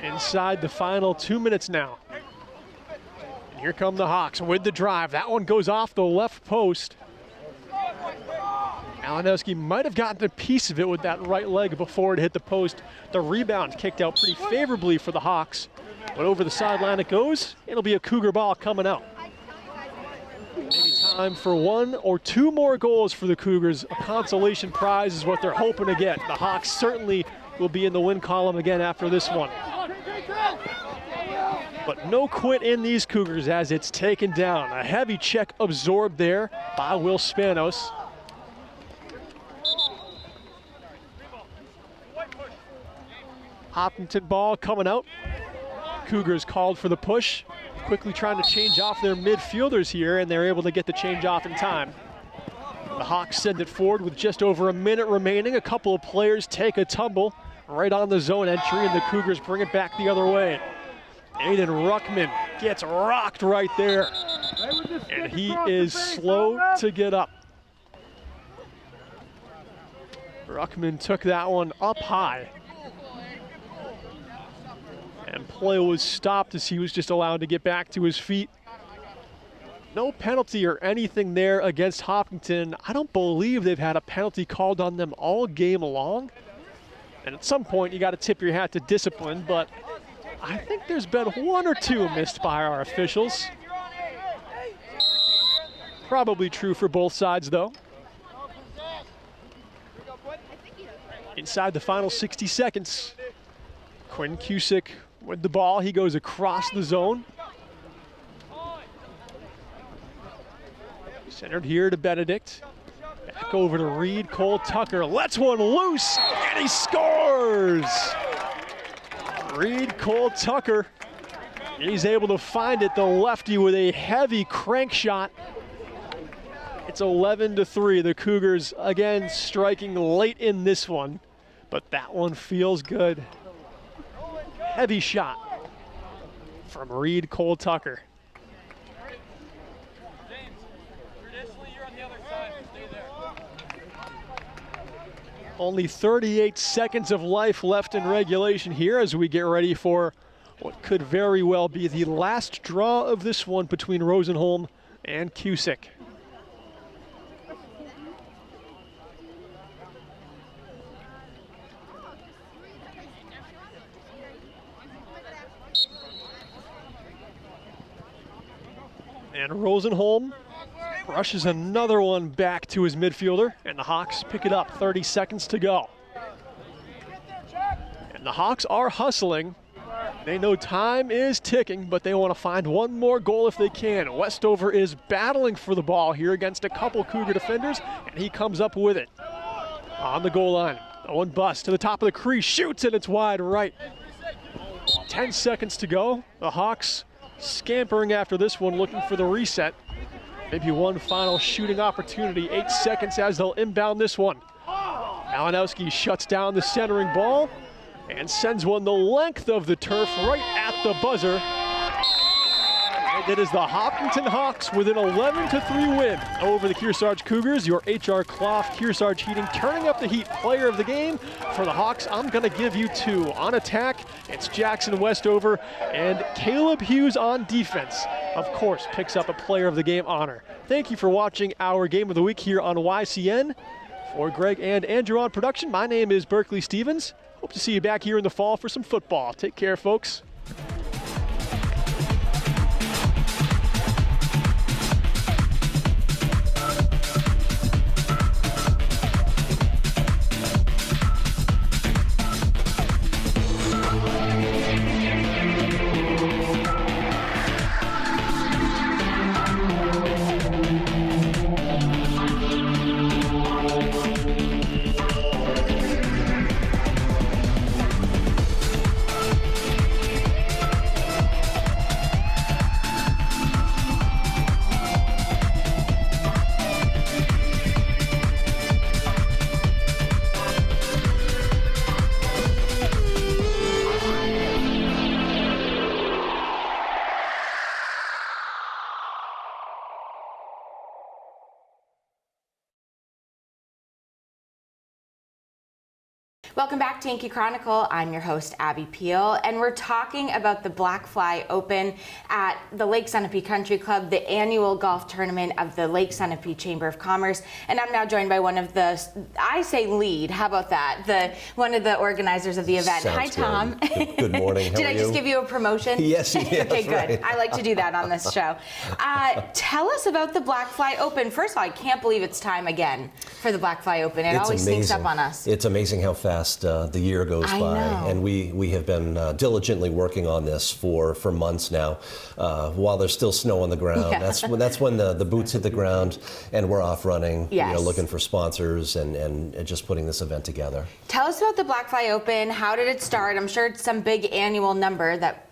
Inside the final 2 minutes now. And here come the Hawks with the drive. That one goes off the left post. Malinowski might have gotten a piece of it with that right leg before it hit the post. The rebound kicked out pretty favorably for the Hawks. But over the sideline it goes. It'll be a Cougar ball coming out. Maybe time for 1 or 2 more goals for the Cougars. A consolation prize is what they're hoping to get. The Hawks certainly will be in the win column again after this one. But no quit in these Cougars as it's taken down. A heavy check absorbed there by Will Spanos. Hopkinton ball coming out. Cougars called for the push. Quickly trying to change off their midfielders here, and they're able to get the change off in time. The Hawks send it forward with just over a minute remaining. A couple of players take a tumble right on the zone entry, and the Cougars bring it back the other way. Aiden Ruckman gets rocked right there, and he is slow to get up. Ruckman took that one up high, and play was stopped as he was just allowed to get back to his feet. No penalty or anything there against Hopkinton. I don't believe they've had a penalty called on them all game long. And at some point, you got to tip your hat to discipline, but I think there's been 1 or 2 missed by our officials. Probably true for both sides, though. Inside the final 60 seconds, Quinn Cusick with the ball. He goes across the zone. Centered here to Benedict. Back over to Reed. Cole Tucker lets one loose, and he scores! Reed Cole Tucker, he's able to find it, the lefty with a heavy crank shot. It's 11-3. The Cougars again striking late in this one, but that one feels good. Heavy shot from Reed Cole Tucker. Only 38 seconds of life left in regulation here as we get ready for what could very well be the last draw of this one between Rosenholm and Cusick. And Rosenholm rushes another one back to his midfielder, and the Hawks pick it up. 30 seconds to go. And the Hawks are hustling. They know time is ticking, but they want to find one more goal if they can. Westover is battling for the ball here against a couple Cougar defenders, and he comes up with it. On the goal line, Owen Buss to the top of the crease, shoots, and it's wide right. 10 seconds to go. The Hawks scampering after this one, looking for the reset. Maybe one final shooting opportunity. 8 seconds as they'll inbound this one. Malinowski shuts down the centering ball and sends one the length of the turf right at the buzzer. And it is the Hopkinton Hawks with an 11-3 win over the Kearsarge Cougars. Your H.R. Clough Kearsarge Heating turning up the heat. Player of the game for the Hawks, I'm going to give you two. On attack, it's Jackson Westover, and Caleb Hughes on defense, of course, picks up a player of the game honor. Thank you for watching our Game of the Week here on YCN. For Greg and Andrew on production, my name is Berkeley Stevens. Hope to see you back here in the fall for some football. Take care, folks. Welcome back to Yankee Chronicle. I'm your host, Abby Peel, and we're talking about the Black Fly Open at the Lake Sunapee Country Club, the annual golf tournament of the Lake Sunapee Chamber of Commerce. And I'm now joined by one of the, I say lead, how about that? One of the organizers of the event. Sounds Hi, Tom. Good morning. How Did are I just you? give you a promotion? Yes, you did. Okay, good. Right. I like to do that on this show. Tell us about the Black Fly Open. First of all, I can't believe it's time again for the Black Fly Open. It always sneaks up on us. It's amazing how fast the year goes by. know. And we have been diligently working on this for months now. While there's still snow on the ground, Yeah. that's when the boots hit the ground and we're off running, Yes. looking for sponsors and just putting this event together. Tell us about the Black Fly Open. How did it start? I'm sure it's some big annual number that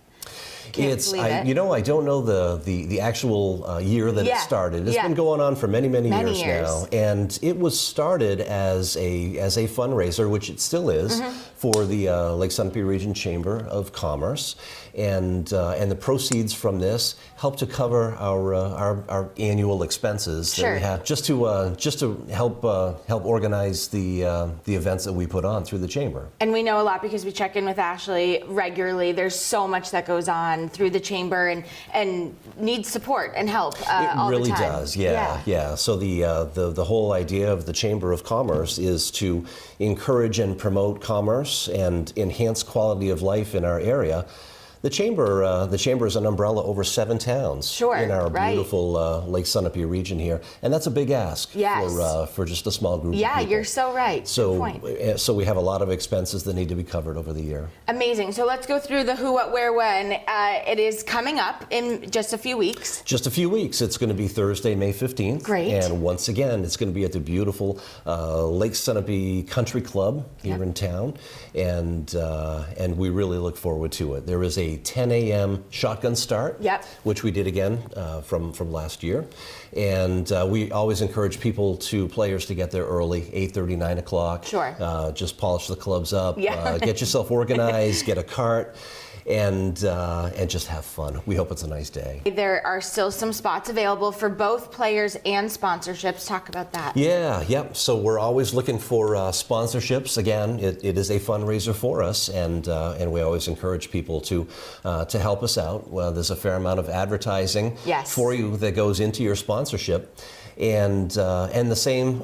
can't believe it. I don't know the actual year that it started. It's been going on for many years now, and it was started as a fundraiser, which it still is, for the Lake Sunapee Region Chamber of Commerce, and the proceeds from this help to cover our annual expenses that we have, just to help organize the events that we put on through the chamber. And we know a lot because we check in with Ashley regularly. There's so much that goes on through the chamber and needs support and help all the time. It really does, yeah. So the whole idea of the Chamber of Commerce is to encourage and promote commerce and enhance quality of life in our area. The chamber is an umbrella over 7 towns in our beautiful Lake Sunapee region here, and that's a big ask for just a small group of people. You're so right. So, good point. So we have a lot of expenses that need to be covered over the year. Amazing. So let's go through the who, what, where, when. It is coming up in just a few weeks. Just a few weeks. It's going to be Thursday, May 15th. Great. And once again, it's going to be at the beautiful Lake Sunapee Country Club here in town, and we really look forward to it. There is a a 10 a.m. shotgun start, yep. which we did again from last year. And we always encourage players to get there early, 8:30, 9 o'clock. Sure. Just polish the clubs up, yeah. Get yourself organized, get a cart. And just have fun. We hope it's a nice day. There are still some spots available for both players and sponsorships. Talk about that. Yeah, yep. So we're always looking for sponsorships. Again, it is a fundraiser for us, and we always encourage people to help us out. Well, there's a fair amount of advertising yes. for you that goes into your sponsorship. And the same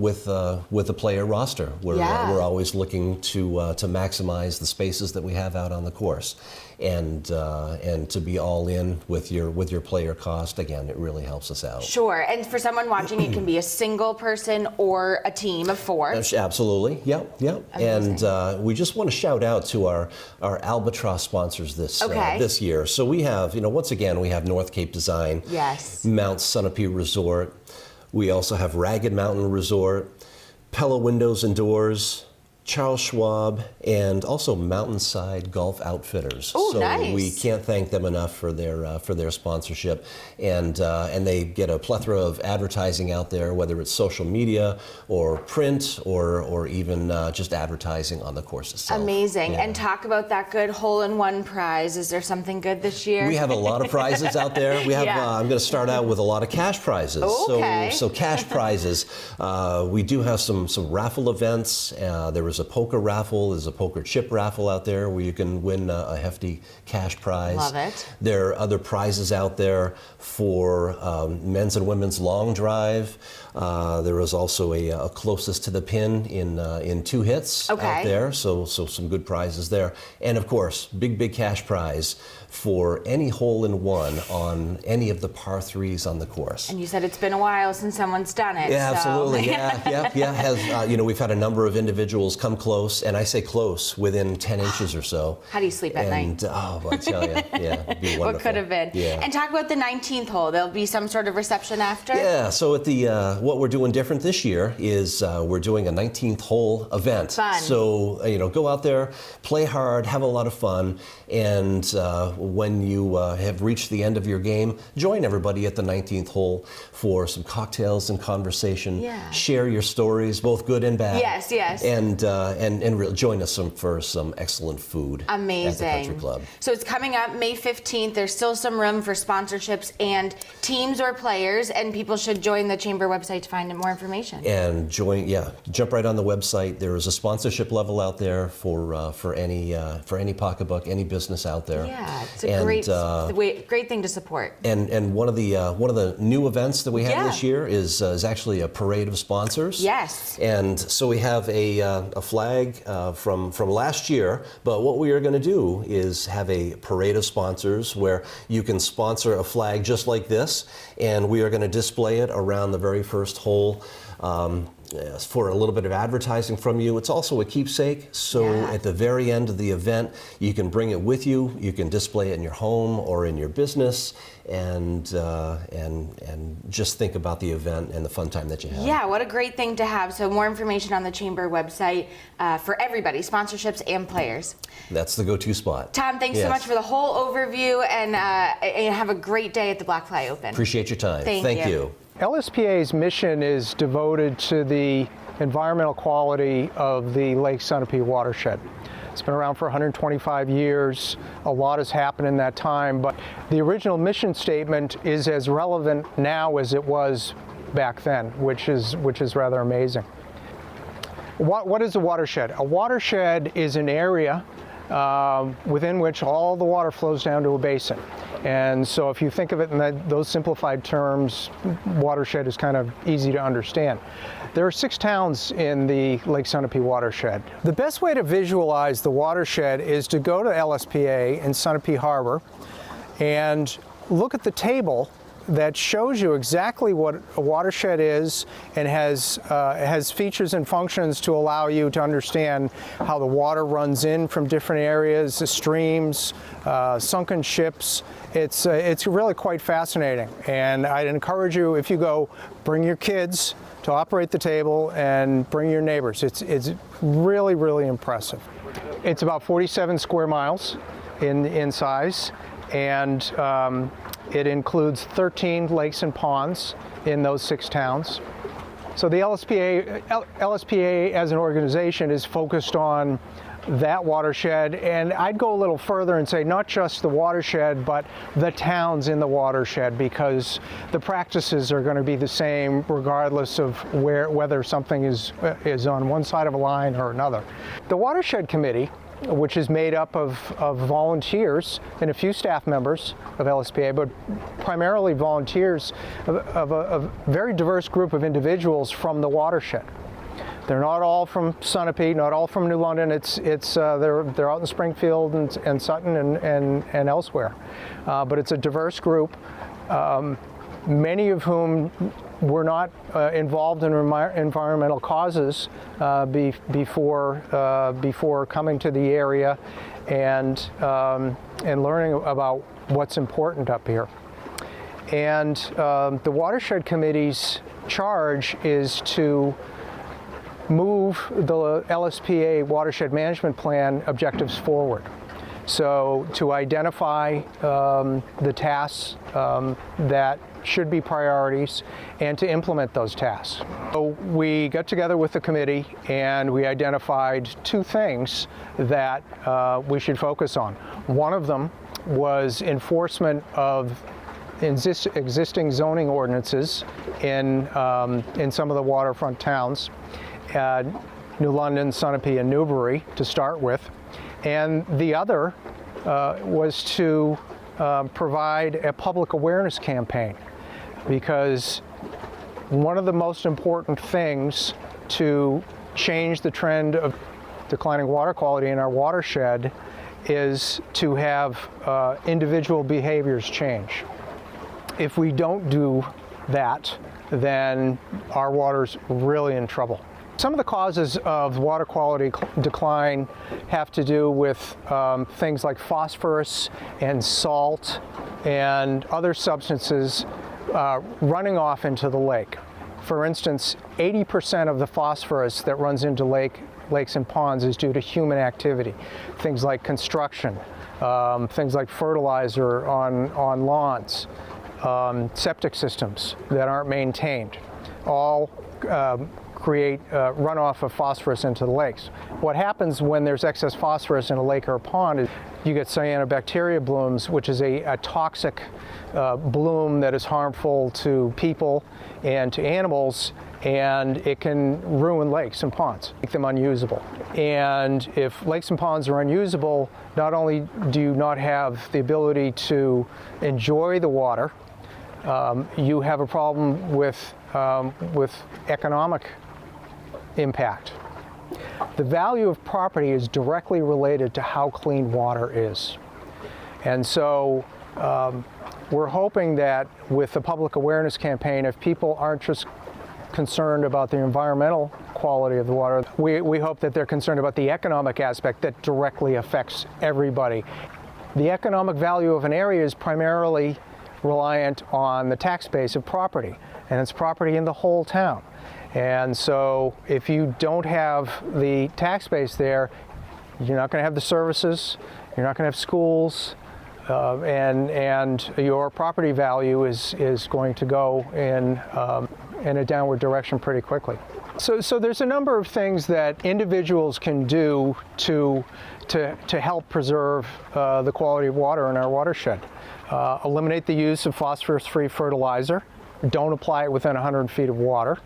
with the player roster. We're always looking to maximize the spaces that we have out on the course, and to be all in with your player cost. Again, it really helps us out. Sure. And for someone watching, it can be a single person or a team of 4. Absolutely. Yep. Amazing. And we just want to shout out to our Albatross sponsors this year. So we have, once again, we have North Cape Design, yes, Mount Sunapee Resort. We also have Ragged Mountain Resort, Pella Windows and Doors, Charles Schwab, and also Mountainside Golf Outfitters. Oh, so nice. we can't thank them enough for their sponsorship, and they get a plethora of advertising out there, whether it's social media or print or even just advertising on the course itself. Amazing. Yeah. And talk about that good hole-in-one prize. Is there something good this year? We have a lot of prizes out there. We have. I'm going to start out with a lot of cash prizes. Okay. So cash prizes. We do have some raffle events. There was a poker raffle. There's a poker chip raffle out there where you can win a hefty cash prize. Love it. There are other prizes out there for men's and women's long drive. There was also a closest to the pin in 2 hits out there. So some good prizes there. And of course, big cash prize for any hole-in-one on any of the par 3s on the course. And you said it's been a while since someone's done it. Yeah, so. absolutely. Yeah. We've had a number of individuals come close, and I say close, within 10 inches or so. How do you sleep at night? Oh, I tell you, it'd be wonderful. What could have been? Yeah. And talk about the 19th hole. There'll be some sort of reception after? Yeah, so at the what we're doing different this year is we're doing a 19th hole event. Fun. So, go out there, play hard, have a lot of fun, and when you have reached the end of your game, join everybody at the 19th hole for some cocktails and conversation. Yeah. Share your stories, both good and bad. Yes. And really join us for some excellent food. Amazing. At the country club. So it's coming up May 15th. There's still some room for sponsorships and teams or players, and people should join the Chamber website to find more information. And jump right on the website. There is a sponsorship level out there for any pocketbook, any business out there. Yeah, it's a great thing to support. And one of the new events that we have this year is actually a parade of sponsors. Yes. And so we have a flag from last year, but what we are going to do is have a parade of sponsors where you can sponsor a flag just like this, and we are going to display it around the very first hole. For a little bit of advertising from you. It's also a keepsake, so at the very end of the event, you can bring it with you. You can display it in your home or in your business, and just think about the event and the fun time that you have. Yeah, what a great thing to have. So more information on the Chamber website for everybody, sponsorships and players. That's the go-to spot. Tom, thanks so much for the whole overview, and have a great day at the Black Fly Open. Appreciate your time. Thank you. LSPA's mission is devoted to the environmental quality of the Lake Sunapee watershed. It's been around for 125 years. A lot has happened in that time, but the original mission statement is as relevant now as it was back then, which is rather amazing. What is a watershed? A watershed is an area within which all the water flows down to a basin. And so if you think of it in those simplified terms, watershed is kind of easy to understand. There are 6 towns in the Lake Sunapee watershed. The best way to visualize the watershed is to go to LSPA in Sunapee Harbor and look at the table that shows you exactly what a watershed is, and has features and functions to allow you to understand how the water runs in from different areas, the streams, sunken ships. It's really quite fascinating, and I'd encourage you, if you go, bring your kids to operate the table and bring your neighbors. It's really, really impressive. It's about 47 square miles. in size, and it includes 13 lakes and ponds in those 6 towns. So the LSPA as an organization is focused on that watershed, and I'd go a little further and say not just the watershed, but the towns in the watershed, because the practices are going to be the same regardless of whether something is on one side of a line or another. The Watershed Committee, which is made up of volunteers and a few staff members of LSPA, but primarily volunteers of a very diverse group of individuals from the watershed. They're not all from Sunapee, not all from New London. They're out in Springfield and Sutton and elsewhere, but it's a diverse group. Many of whom were not involved in environmental causes before coming to the area and learning about what's important up here. And the Watershed Committee's charge is to move the LSPA Watershed Management Plan objectives forward. So to identify the tasks that should be priorities and to implement those tasks. So we got together with the committee and we identified 2 things that we should focus on. One of them was enforcement of existing zoning ordinances in some of the waterfront towns, New London, Sunapee, and Newbury to start with. And the other was to provide a public awareness campaign, because one of the most important things to change the trend of declining water quality in our watershed is to have individual behaviors change. If we don't do that, then our water's really in trouble. Some of the causes of water quality decline have to do with things like phosphorus and salt and other substances running off into the lake. For instance, 80% of the phosphorus that runs into lakes and ponds is due to human activity. Things like construction, things like fertilizer on lawns, septic systems that aren't maintained, all create runoff of phosphorus into the lakes. What happens when there's excess phosphorus in a lake or a pond is you get cyanobacteria blooms, which is a toxic bloom that is harmful to people and to animals, and it can ruin lakes and ponds, make them unusable. And if lakes and ponds are unusable, not only do you not have the ability to enjoy the water, you have a problem with economic impact. The value of property is directly related to how clean water is. And so we're hoping that with the public awareness campaign, if people aren't just concerned about the environmental quality of the water, we hope that they're concerned about the economic aspect that directly affects everybody. The economic value of an area is primarily reliant on the tax base of property, and it's property in the whole town. And so if you don't have the tax base there, you're not going to have the services, you're not going to have schools, and your property value is going to go in a downward direction pretty quickly. So there's a number of things that individuals can do to help preserve the quality of water in our watershed. Eliminate the use of phosphorus-free fertilizer. Don't apply it within 100 feet of water.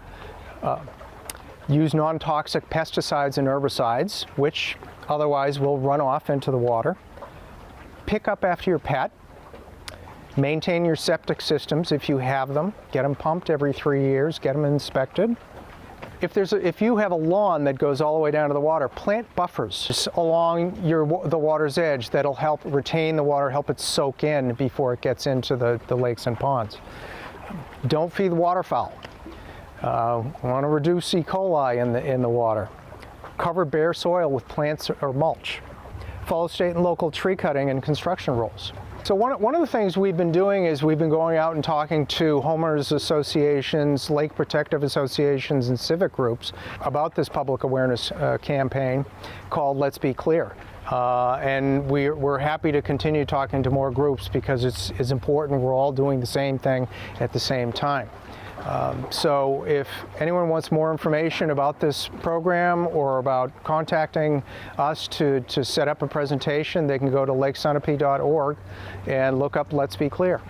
Use non-toxic pesticides and herbicides, which otherwise will run off into the water. Pick up after your pet. Maintain your septic systems if you have them. Get them pumped every 3 years. Get them inspected. If you have a lawn that goes all the way down to the water, plant buffers along the water's edge that'll help retain the water, help it soak in before it gets into the lakes and ponds. Don't feed waterfowl. Want to reduce E. coli in the water. Cover bare soil with plants or mulch. Follow state and local tree cutting and construction rules. So one of the things we've been doing is we've been going out and talking to homeowners associations, lake protective associations, and civic groups about this public awareness campaign called Let's Be Clear. And we're happy to continue talking to more groups because it's important we're all doing the same thing at the same time. So if anyone wants more information about this program or about contacting us to set up a presentation, they can go to lakesunapee.org and look up Let's Be Clear.